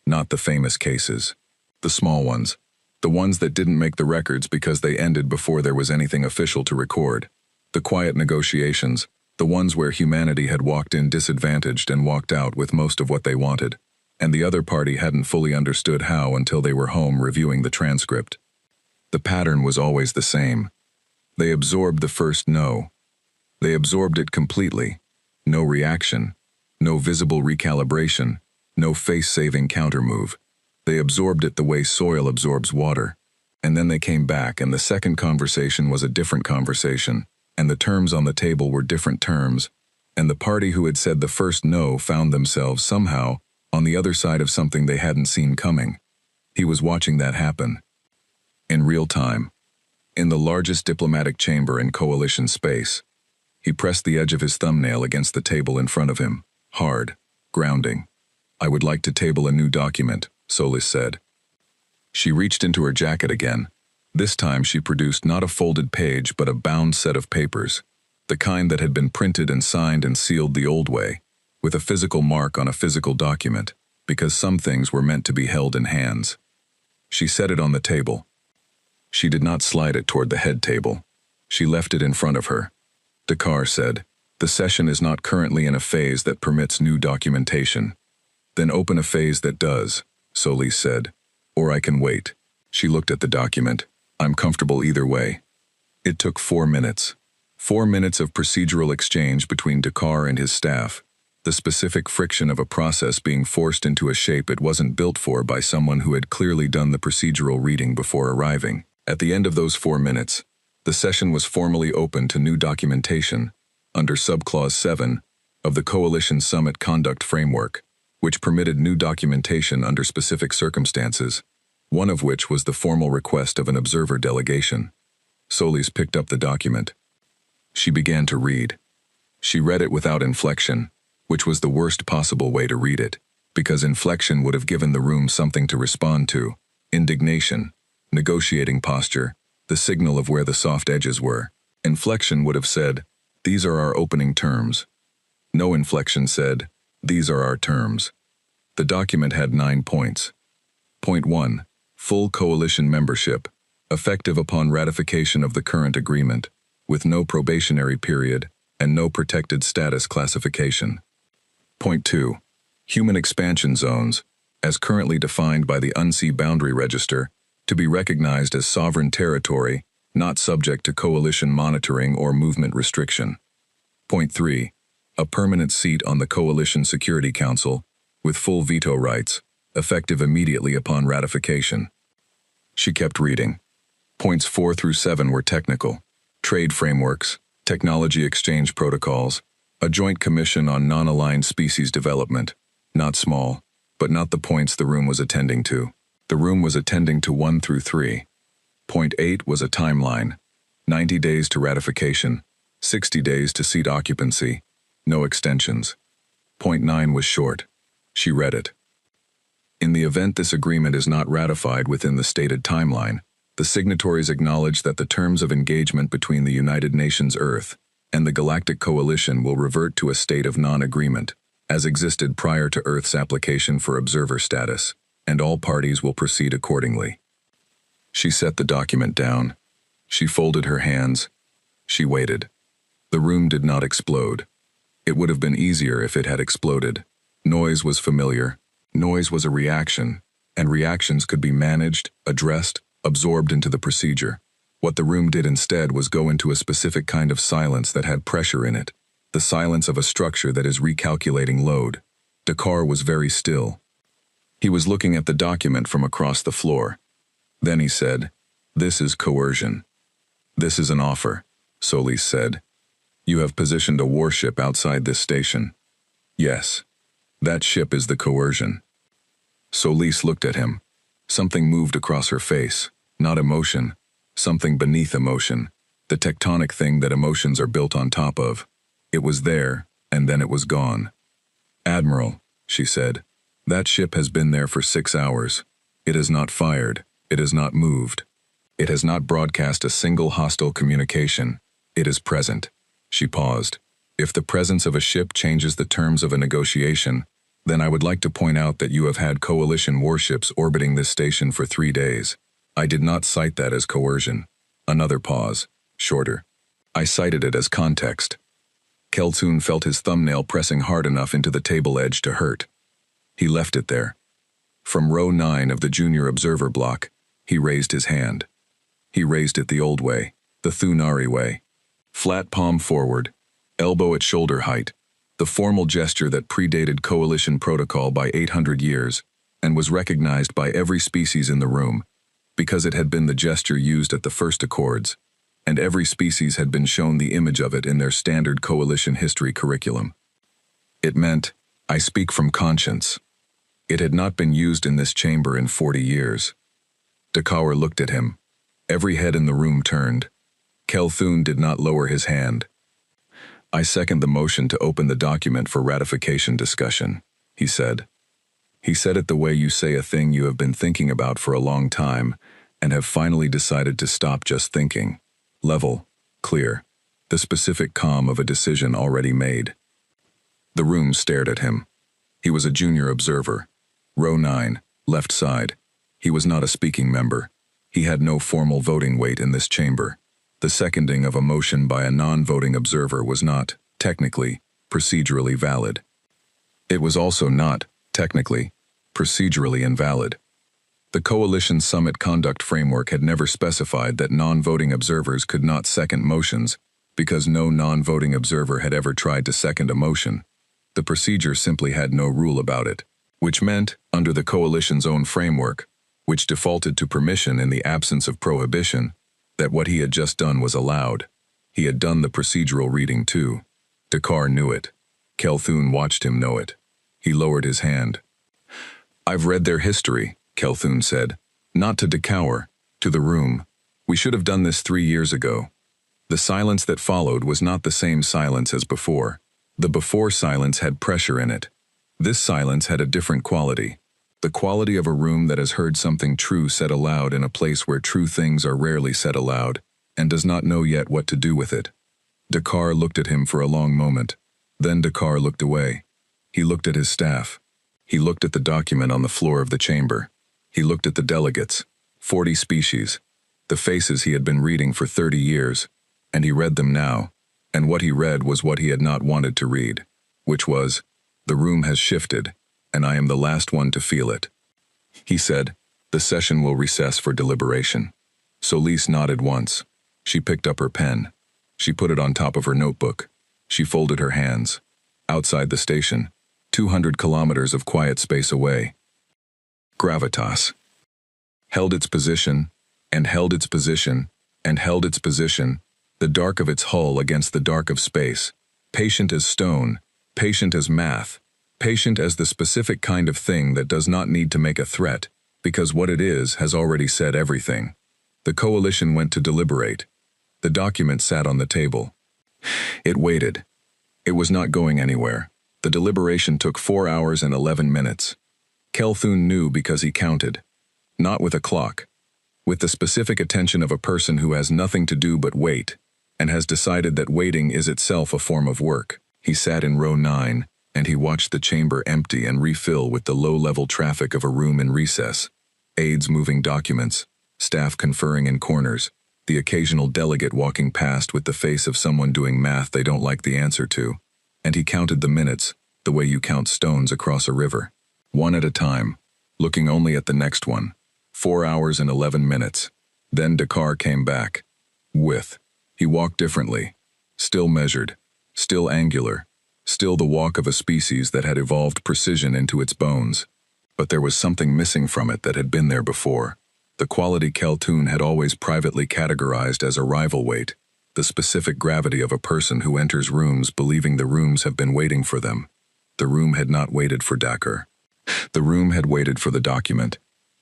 not the famous cases, the small ones, the ones that didn't make the records because they ended before there was anything official to record. The quiet negotiations, the ones where humanity had walked in disadvantaged and walked out with most of what they wanted, and the other party hadn't fully understood how until they were home reviewing the transcript. The pattern was always the same. They absorbed the first no. They absorbed it completely. No reaction, no visible recalibration, no face-saving countermove. They absorbed it the way soil absorbs water. And then they came back, and the second conversation was a different conversation, and the terms on the table were different terms, and the party who had said the first no found themselves somehow on the other side of something they hadn't seen coming. He was watching that happen. In real time. In the largest diplomatic chamber in coalition space. He pressed the edge of his thumbnail against the table in front of him, hard, grounding. "I would like to table a new document," Solis said. She reached into her jacket again. This time she produced not a folded page but a bound set of papers, the kind that had been printed and signed and sealed the old way, with a physical mark on a physical document, because some things were meant to be held in hands. She set it on the table. She did not slide it toward the head table. She left it in front of her. Dakar said, The session is not currently in a phase that permits new documentation. Then open a phase that does, Solis said. Or I can wait. She looked at the document. I'm comfortable either way. It took 4 minutes. 4 minutes of procedural exchange between Dakar and his staff. The specific friction of a process being forced into a shape it wasn't built for by someone who had clearly done the procedural reading before arriving. At the end of those 4 minutes, the session was formally open to new documentation under Subclause 7 of the Coalition Summit Conduct Framework, which permitted new documentation under specific circumstances, one of which was the formal request of an observer delegation. Solis picked up the document. She began to read. She read it without inflection, which was the worst possible way to read it, because inflection would have given the room something to respond to: indignation, negotiating posture, the signal of where the soft edges were. Inflection would have said, "These are our opening terms." No inflection said, "These are our terms." The document had 9 points. Point 1. Full coalition membership, effective upon ratification of the current agreement, with no probationary period and no protected status classification. Point 2. Human expansion zones, as currently defined by the UNSEA Boundary Register, to be recognized as sovereign territory, not subject to coalition monitoring or movement restriction. Point 3. A permanent seat on the Coalition Security Council, with full veto rights, effective immediately upon ratification. She kept reading. Points 4 through 7 were technical: trade frameworks, technology exchange protocols, a joint commission on non-aligned species development, not small, but not the points the room was attending to. The room was attending to 1 through 3. Point 8 was a timeline: 90 days to ratification, 60 days to seat occupancy, no extensions. Point 9 was short. She read it. In the event this agreement is not ratified within the stated timeline, the signatories acknowledge that the terms of engagement between the United Nations Earth and the Galactic Coalition will revert to a state of non-agreement, as existed prior to Earth's application for observer status, and all parties will proceed accordingly. She set the document down. She folded her hands. She waited. The room did not explode. It would have been easier if it had exploded. Noise was familiar. Noise was a reaction, and reactions could be managed, addressed, absorbed into the procedure. What the room did instead was go into a specific kind of silence that had pressure in it, the silence of a structure that is recalculating load. Dakar was very still. He was looking at the document from across the floor. Then he said, "This is coercion." "This is an offer," Solis said. "You have positioned a warship outside this station." "Yes. That ship is the coercion." Solis looked at him. Something moved across her face, not emotion, something beneath emotion, the tectonic thing that emotions are built on top of. It was there, and then it was gone. "Admiral," she said, "that ship has been there for 6 hours. It has not fired. It has not moved. It has not broadcast a single hostile communication. It is present." She paused. "If the presence of a ship changes the terms of a negotiation, then I would like to point out that you have had coalition warships orbiting this station for 3 days. I did not cite that as coercion." Another pause, shorter. "I cited it as context." Keltoon felt his thumbnail pressing hard enough into the table edge to hurt. He left it there. From row 9 of the junior observer block, he raised his hand. He raised it the old way, the Thunari way. Flat palm forward, elbow at shoulder height, the formal gesture that predated coalition protocol by 800 years and was recognized by every species in the room, because it had been the gesture used at the first accords, and every species had been shown the image of it in their standard coalition history curriculum. It meant, "I speak from conscience." It had not been used in this chamber in 40 years. Dakar looked at him. Every head in the room turned. Kelthun did not lower his hand. "I second the motion to open the document for ratification discussion," he said. He said it the way you say a thing you have been thinking about for a long time and have finally decided to stop just thinking. Level, clear, the specific calm of a decision already made. The room stared at him. He was a junior observer. Row 9, left side. He was not a speaking member. He had no formal voting weight in this chamber. The seconding of a motion by a non-voting observer was not technically, procedurally valid. It was also not, technically, procedurally invalid. The Coalition Summit Conduct Framework had never specified that non-voting observers could not second motions because no non-voting observer had ever tried to second a motion. The procedure simply had no rule about it, which meant, under the Coalition's own framework, which defaulted to permission in the absence of prohibition, that what he had just done was allowed. He had done the procedural reading too. Dakar knew it. Kelthun watched him know it. He lowered his hand. "I've read their history," Kelthun said. "Not to Dakar, to the room. We should have done this 3 years ago." The silence that followed was not the same silence as before. The before silence had pressure in it. This silence had a different quality. The quality of a room that has heard something true said aloud in a place where true things are rarely said aloud, and does not know yet what to do with it. Dakar looked at him for a long moment. Then Dakar looked away. He looked at his staff. He looked at the document on the floor of the chamber. He looked at the delegates, 40 species, the faces he had been reading for 30 years, and he read them now, and what he read was what he had not wanted to read, which was, "The room has shifted, and I am the last one to feel it." He said, "The session will recess for deliberation." Solis nodded once. She picked up her pen. She put it on top of her notebook. She folded her hands. Outside the station, 200 kilometers of quiet space away, Gravitas held its position, and held its position, and held its position, the dark of its hull against the dark of space, patient as stone, patient as math, patient as the specific kind of thing that does not need to make a threat, because what it is has already said everything. The Coalition went to deliberate. The document sat on the table. It waited. It was not going anywhere. The deliberation took 4 hours and 11 minutes. Kelthun knew because he counted. Not with a clock. With the specific attention of a person who has nothing to do but wait, and has decided that waiting is itself a form of work. He sat in row 9, and he watched the chamber empty and refill with the low-level traffic of a room in recess. Aides moving documents, staff conferring in corners, the occasional delegate walking past with the face of someone doing math they don't like the answer to. And he counted the minutes, the way you count stones across a river. One at a time, looking only at the next one. 4 hours and 11 minutes. Then Dakar came back. He walked differently. Still measured. Still angular. Still the walk of a species that had evolved precision into its bones. But there was something missing from it that had been there before. The quality Kelthun had always privately categorized as arrival weight. The specific gravity of a person who enters rooms believing the rooms have been waiting for them. The room had not waited for Dakar. The room had waited for the document.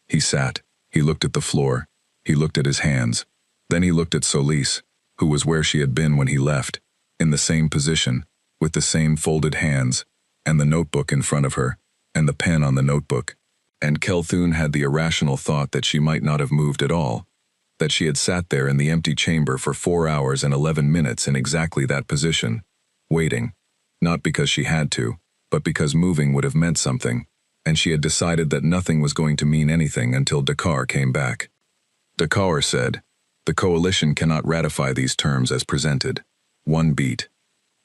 He sat. He looked at the floor. He looked at his hands. Then he looked at Solis, who was where she had been when he left, in the same position, with the same folded hands, and the notebook in front of her, and the pen on the notebook. And Kelthun had the irrational thought that she might not have moved at all, that she had sat there in the empty chamber for 4 hours and 11 minutes in exactly that position, waiting, not because she had to, but because moving would have meant something, and she had decided that nothing was going to mean anything until Dakar came back. Dakar said, "The Coalition cannot ratify these terms as presented. One beat.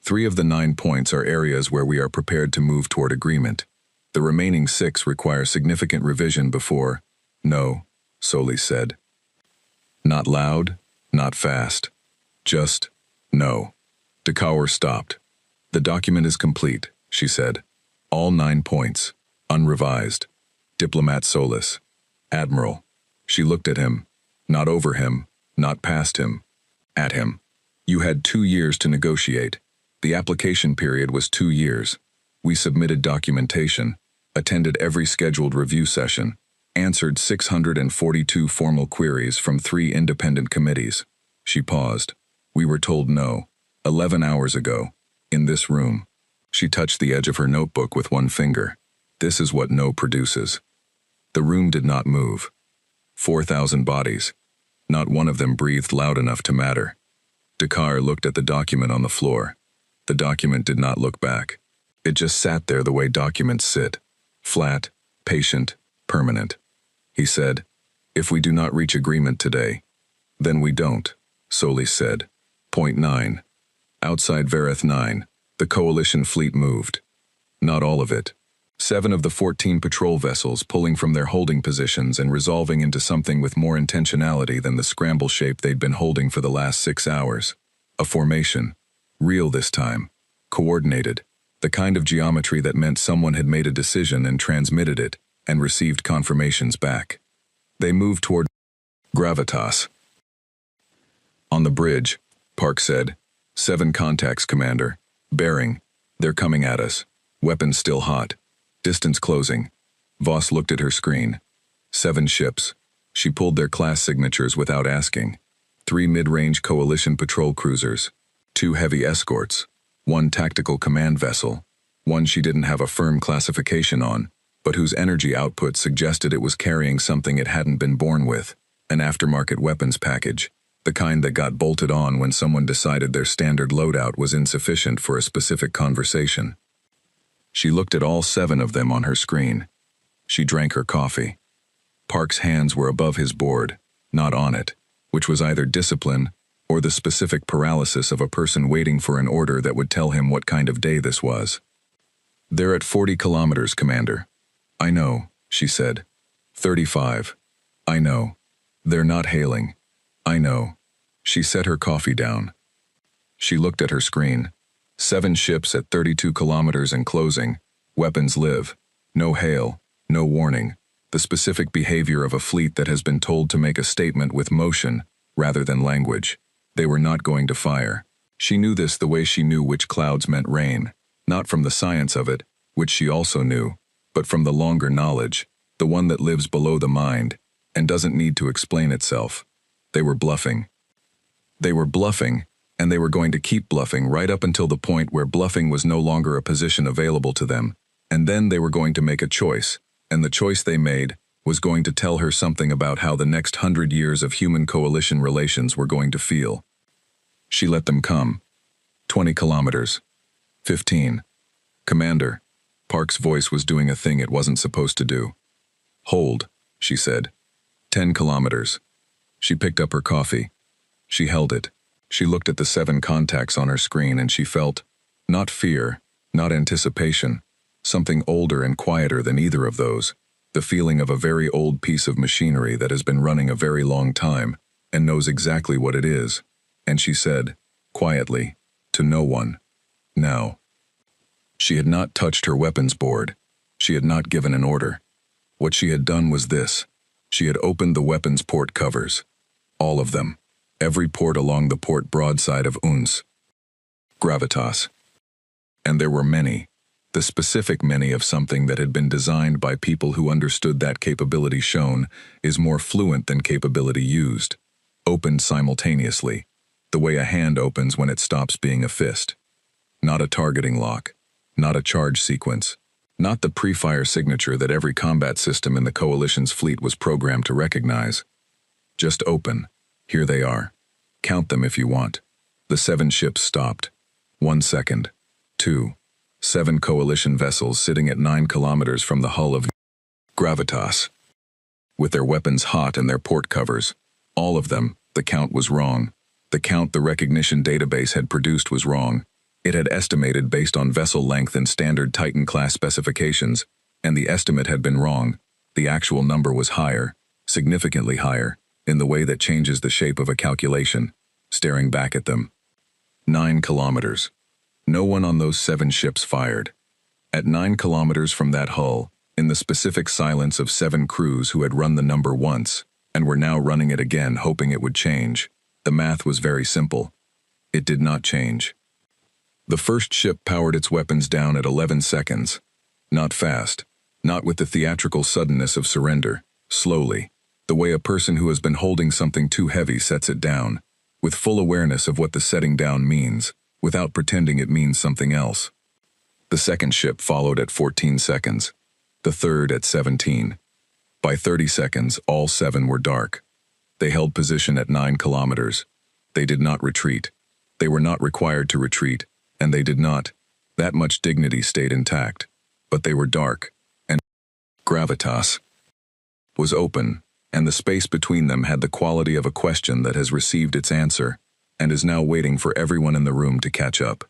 3 of the 9 points are areas where we are prepared to move toward agreement. The remaining 6 require significant revision before." "No," Solis said. Not loud, not fast. Just, no. Dakar stopped. "The document is complete," she said. "All 9 points. Unrevised. Diplomat Solis. Admiral." She looked at him. Not over him, not past him. At him. "You had 2 years to negotiate. The application period was 2 years. We submitted documentation, attended every scheduled review session, answered 642 formal queries from 3 independent committees." She paused. "We were told no. 11 hours ago. In this room." She touched the edge of her notebook with one finger. "This is what no produces." The room did not move. 4,000 bodies. Not one of them breathed loud enough to matter. Dakar looked at the document on the floor. The document did not look back. It just sat there the way documents sit. Flat, patient, permanent. He said, "If we do not reach agreement today, then we don't," Solis said. Point 9. Outside Vareth 9. The coalition fleet moved. Not all of it. 7 of the 14 patrol vessels pulling from their holding positions and resolving into something with more intentionality than the scramble shape they'd been holding for the last 6 hours. A formation. Real this time. Coordinated. The kind of geometry that meant someone had made a decision and transmitted it, and received confirmations back. They moved toward gravitas. On the bridge, Park said, 7 contacts, Commander. Bearing. They're coming at us. Weapons still hot. Distance closing. Voss looked at her screen. 7 ships. She pulled their class signatures without asking. 3 mid-range coalition patrol cruisers. 2 heavy escorts. 1 tactical command vessel. 1 she didn't have a firm classification on, but whose energy output suggested it was carrying something it hadn't been born with. An aftermarket weapons package. The kind that got bolted on when someone decided their standard loadout was insufficient for a specific conversation. She looked at all 7 of them on her screen. She drank her coffee. Park's hands were above his board, not on it, which was either discipline or the specific paralysis of a person waiting for an order that would tell him what kind of day this was. They're at 40 kilometers, Commander. I know, she said. 35. I know. They're not hailing. I know. She set her coffee down. She looked at her screen. 7 ships at 32 kilometers and closing. Weapons live. No hail. No warning. The specific behavior of a fleet that has been told to make a statement with motion rather than language. They were not going to fire. She knew this the way she knew which clouds meant rain, not from the science of it, which she also knew, but from the longer knowledge, the one that lives below the mind, and doesn't need to explain itself. They were bluffing. They were bluffing, and they were going to keep bluffing right up until the point where bluffing was no longer a position available to them, and then they were going to make a choice, and the choice they made was going to tell her something about how the next 100 years of human coalition relations were going to feel. She let them come. 20 kilometers. 15. Commander. Park's voice was doing a thing it wasn't supposed to do. Hold, she said. 10 kilometers. She picked up her coffee. She held it. She looked at the 7 contacts on her screen and she felt, not fear, not anticipation, something older and quieter than either of those, the feeling of a very old piece of machinery that has been running a very long time and knows exactly what it is. And she said, quietly, to no one, now. She had not touched her weapons board. She had not given an order. What she had done was this. She had opened the weapons port covers. All of them. Every port along the port broadside of Uns. Gravitas. And there were many. The specific many of something that had been designed by people who understood that capability shown is more fluent than capability used. Opened simultaneously. The way a hand opens when it stops being a fist. Not a targeting lock. Not a charge sequence. Not the pre-fire signature that every combat system in the Coalition's fleet was programmed to recognize. Just open. Here they are. Count them if you want. The 7 ships stopped. 1 second. 2. 7 Coalition vessels sitting at 9 kilometers from the hull of Gravitas. With their weapons hot and their port covers. All of them, the count was wrong. The count the recognition database had produced was wrong. It had estimated based on vessel length and standard Titan class specifications, and the estimate had been wrong. The actual number was higher, significantly higher, in the way that changes the shape of a calculation, staring back at them. 9 kilometers. No one on those 7 ships fired. At 9 kilometers from that hull, in the specific silence of 7 crews who had run the number once, and were now running it again hoping it would change, the math was very simple. It did not change. The first ship powered its weapons down at 11 seconds. Not fast. Not with the theatrical suddenness of surrender. Slowly. The way a person who has been holding something too heavy sets it down. With full awareness of what the setting down means, without pretending it means something else. The second ship followed at 14 seconds. The third at 17. By 30 seconds, all 7 were dark. They held position at 9 kilometers. They did not retreat. They were not required to retreat. And they did not. That much dignity stayed intact. But they were dark, and Gravitas was open, and the space between them had the quality of a question that has received its answer, and is now waiting for everyone in the room to catch up.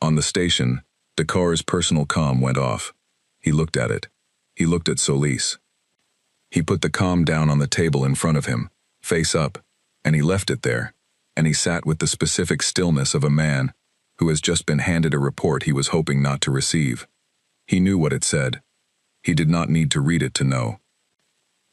On the station, Dakar's personal comm went off. He looked at it. He looked at Solis. He put the comm down on the table in front of him, face up, and he left it there, and he sat with the specific stillness of a man who has just been handed a report he was hoping not to receive. He knew what it said. He did not need to read it to know.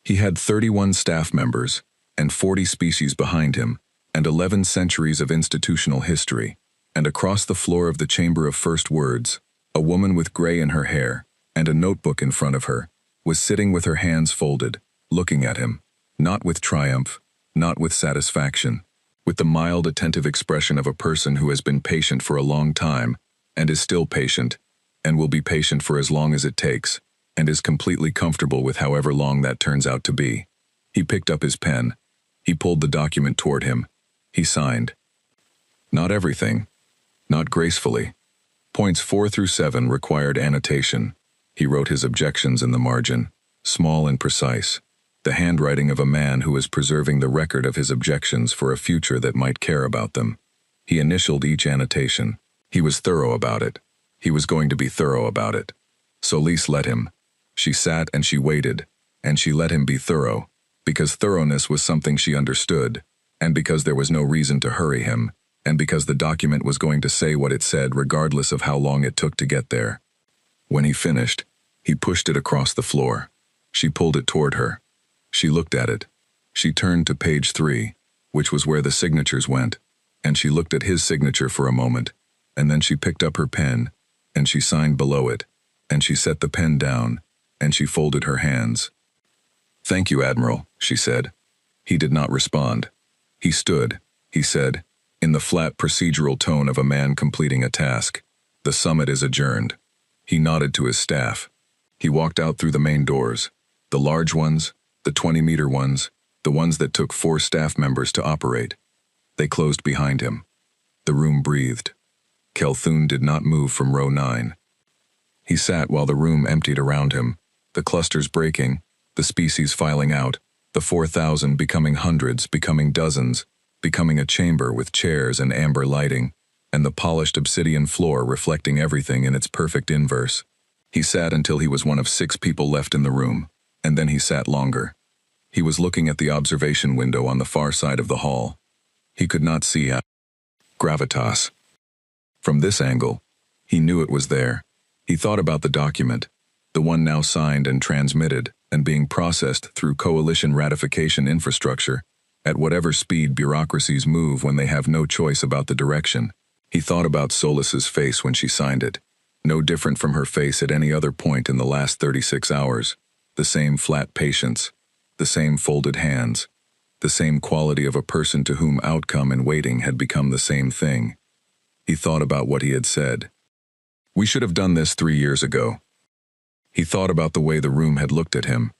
He had 31 staff members and 40 species behind him and 11 centuries of institutional history, and across the floor of the Chamber of First Words, a woman with gray in her hair and a notebook in front of her was sitting with her hands folded, looking at him, not with triumph, not with satisfaction, with the mild, attentive expression of a person who has been patient for a long time and is still patient and will be patient for as long as it takes and is completely comfortable with however long that turns out to be. He picked up his pen. He pulled the document toward him. He signed. Not everything. Not gracefully. Points 4 through 7 required annotation. He wrote his objections in the margin, small and precise, the handwriting of a man who is preserving the record of his objections for a future that might care about them. He initialed each annotation. He was thorough about it. He was going to be thorough about it. Solis let him. She sat and she waited, and she let him be thorough, because thoroughness was something she understood, and because there was no reason to hurry him, and because the document was going to say what it said regardless of how long it took to get there. When he finished, he pushed it across the floor. She pulled it toward her. She looked at it. She turned to page 3, which was where the signatures went, and she looked at his signature for a moment, and then she picked up her pen, and she signed below it, and she set the pen down, and she folded her hands. "Thank you, Admiral," she said. He did not respond. He stood, he said, in the flat procedural tone of a man completing a task. "The summit is adjourned." He nodded to his staff. He walked out through the main doors, the large ones, the 20-meter ones, the ones that took 4 staff members to operate. They closed behind him. The room breathed. Kelthun did not move from row 9. He sat while the room emptied around him, the clusters breaking, the species filing out, the 4,000 becoming hundreds, becoming dozens, becoming a chamber with chairs and amber lighting, and the polished obsidian floor reflecting everything in its perfect inverse. He sat until he was one of 6 people left in the room, and then he sat longer. He was looking at the observation window on the far side of the hall. He could not see out. Gravitas. From this angle, he knew it was there. He thought about the document, the one now signed and transmitted and being processed through coalition ratification infrastructure, at whatever speed bureaucracies move when they have no choice about the direction. He thought about Solis's face when she signed it, no different from her face at any other point in the last 36 hours. The same flat patience, the same folded hands, the same quality of a person to whom outcome and waiting had become the same thing. He thought about what he had said. "We should have done this 3 years ago." He thought about the way the room had looked at him.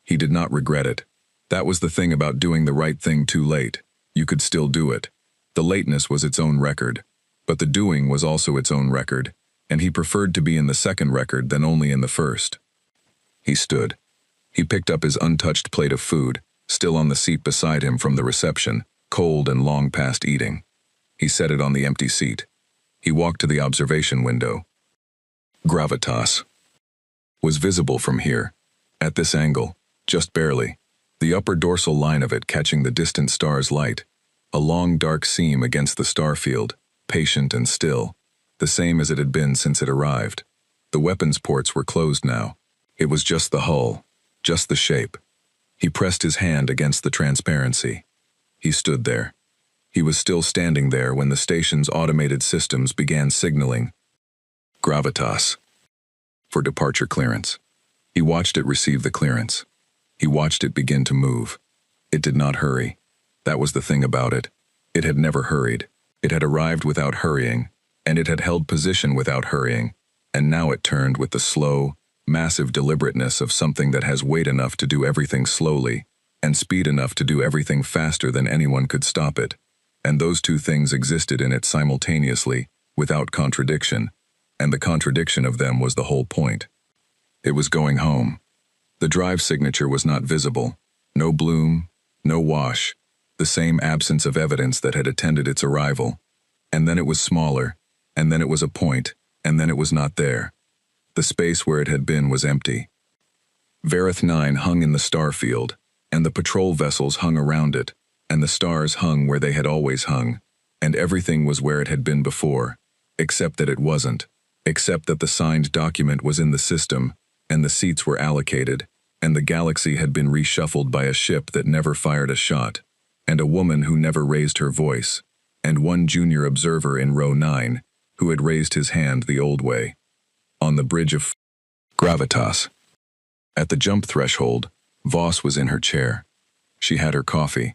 He did not regret it. That was the thing about doing the right thing too late. You could still do it. The lateness was its own record, but the doing was also its own record, and he preferred to be in the second record than only in the first. He stood. He picked up his untouched plate of food, still on the seat beside him from the reception, cold and long past eating. He set it on the empty seat. He walked to the observation window. Gravitas was visible from here, at this angle, just barely, the upper dorsal line of it catching the distant star's light, a long dark seam against the star field, patient and still, the same as it had been since it arrived. The weapons ports were closed now. It was just the hull, just the shape. He pressed his hand against the transparency. He stood there. He was still standing there when the station's automated systems began signaling Gravitas for departure clearance. He watched it receive the clearance. He watched it begin to move. It did not hurry. That was the thing about it. It had never hurried. It had arrived without hurrying, and it had held position without hurrying, and now it turned with the slow, massive deliberateness of something that has weight enough to do everything slowly, and speed enough to do everything faster than anyone could stop it. And those two things existed in it simultaneously, without contradiction, and the contradiction of them was the whole point. It was going home. The drive signature was not visible. No bloom, no wash, the same absence of evidence that had attended its arrival. And then it was smaller, and then it was a point, and then it was not there. The space where it had been was empty. Vareth 9 hung in the star field, and the patrol vessels hung around it, and the stars hung where they had always hung, and everything was where it had been before, except that it wasn't, except that the signed document was in the system, and the seats were allocated, and the galaxy had been reshuffled by a ship that never fired a shot, and a woman who never raised her voice, and one junior observer in row 9, who had raised his hand the old way. On the bridge of gravitas. At the jump threshold, Voss was in her chair. She had her coffee.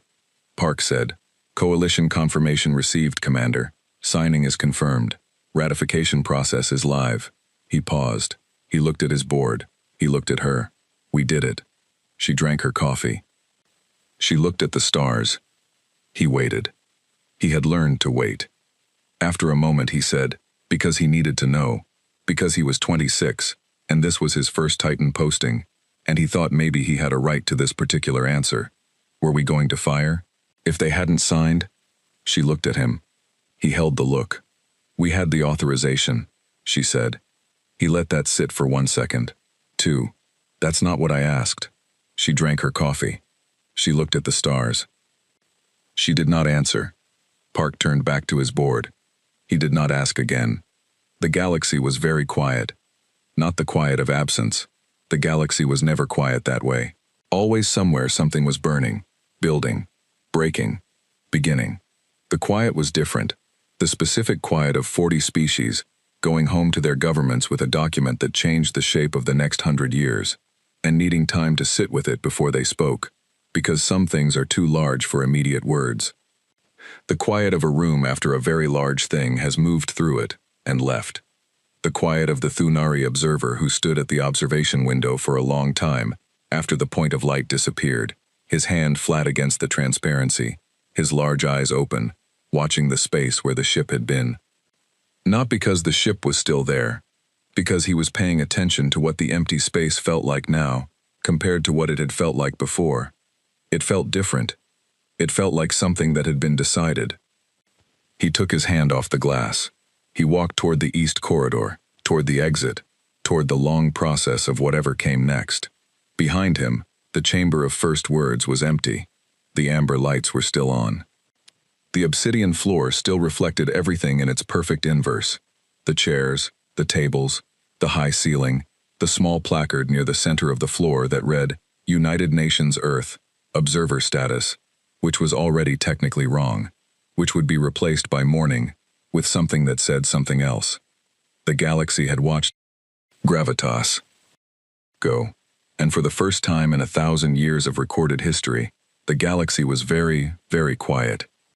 Park said, "Coalition confirmation received, Commander. Signing is confirmed. Ratification process is live." He paused. He looked at his board. He looked at her. "We did it." She drank her coffee. She looked at the stars. He waited. He had learned to wait. After a moment he said, because he needed to know, because he was 26, and this was his first Titan posting, and he thought maybe he had a right to this particular answer. Were we going to fire? If they hadn't signed? She looked at him. He held the look. "We had the authorization," she said. He let that sit for 1 second. 2. "That's not what I asked." She drank her coffee. She looked at the stars. She did not answer. Park turned back to his board. He did not ask again. The galaxy was very quiet. Not the quiet of absence. The galaxy was never quiet that way. Always somewhere something was burning, building, breaking, beginning. The quiet was different. The specific quiet of 40 species, going home to their governments with a document that changed the shape of the next 100 years, and needing time to sit with it before they spoke, because some things are too large for immediate words. The quiet of a room after a very large thing has moved through it and left. The quiet of the Thunari observer who stood at the observation window for a long time after the point of light disappeared, his hand flat against the transparency, his large eyes open, watching the space where the ship had been. Not because the ship was still there, because he was paying attention to what the empty space felt like now, compared to what it had felt like before. It felt different. It felt like something that had been decided. He took his hand off the glass. He walked toward the east corridor, toward the exit, toward the long process of whatever came next. Behind him, the chamber of first words was empty. The amber lights were still on. The obsidian floor still reflected everything in its perfect inverse. The chairs, the tables, the high ceiling, the small placard near the center of the floor that read, "United Nations Earth, Observer Status," which was already technically wrong, which would be replaced by "Morning," with something that said something else. The galaxy had watched gravitas go, and for the first time in 1,000 years of recorded history, the galaxy was very, very quiet.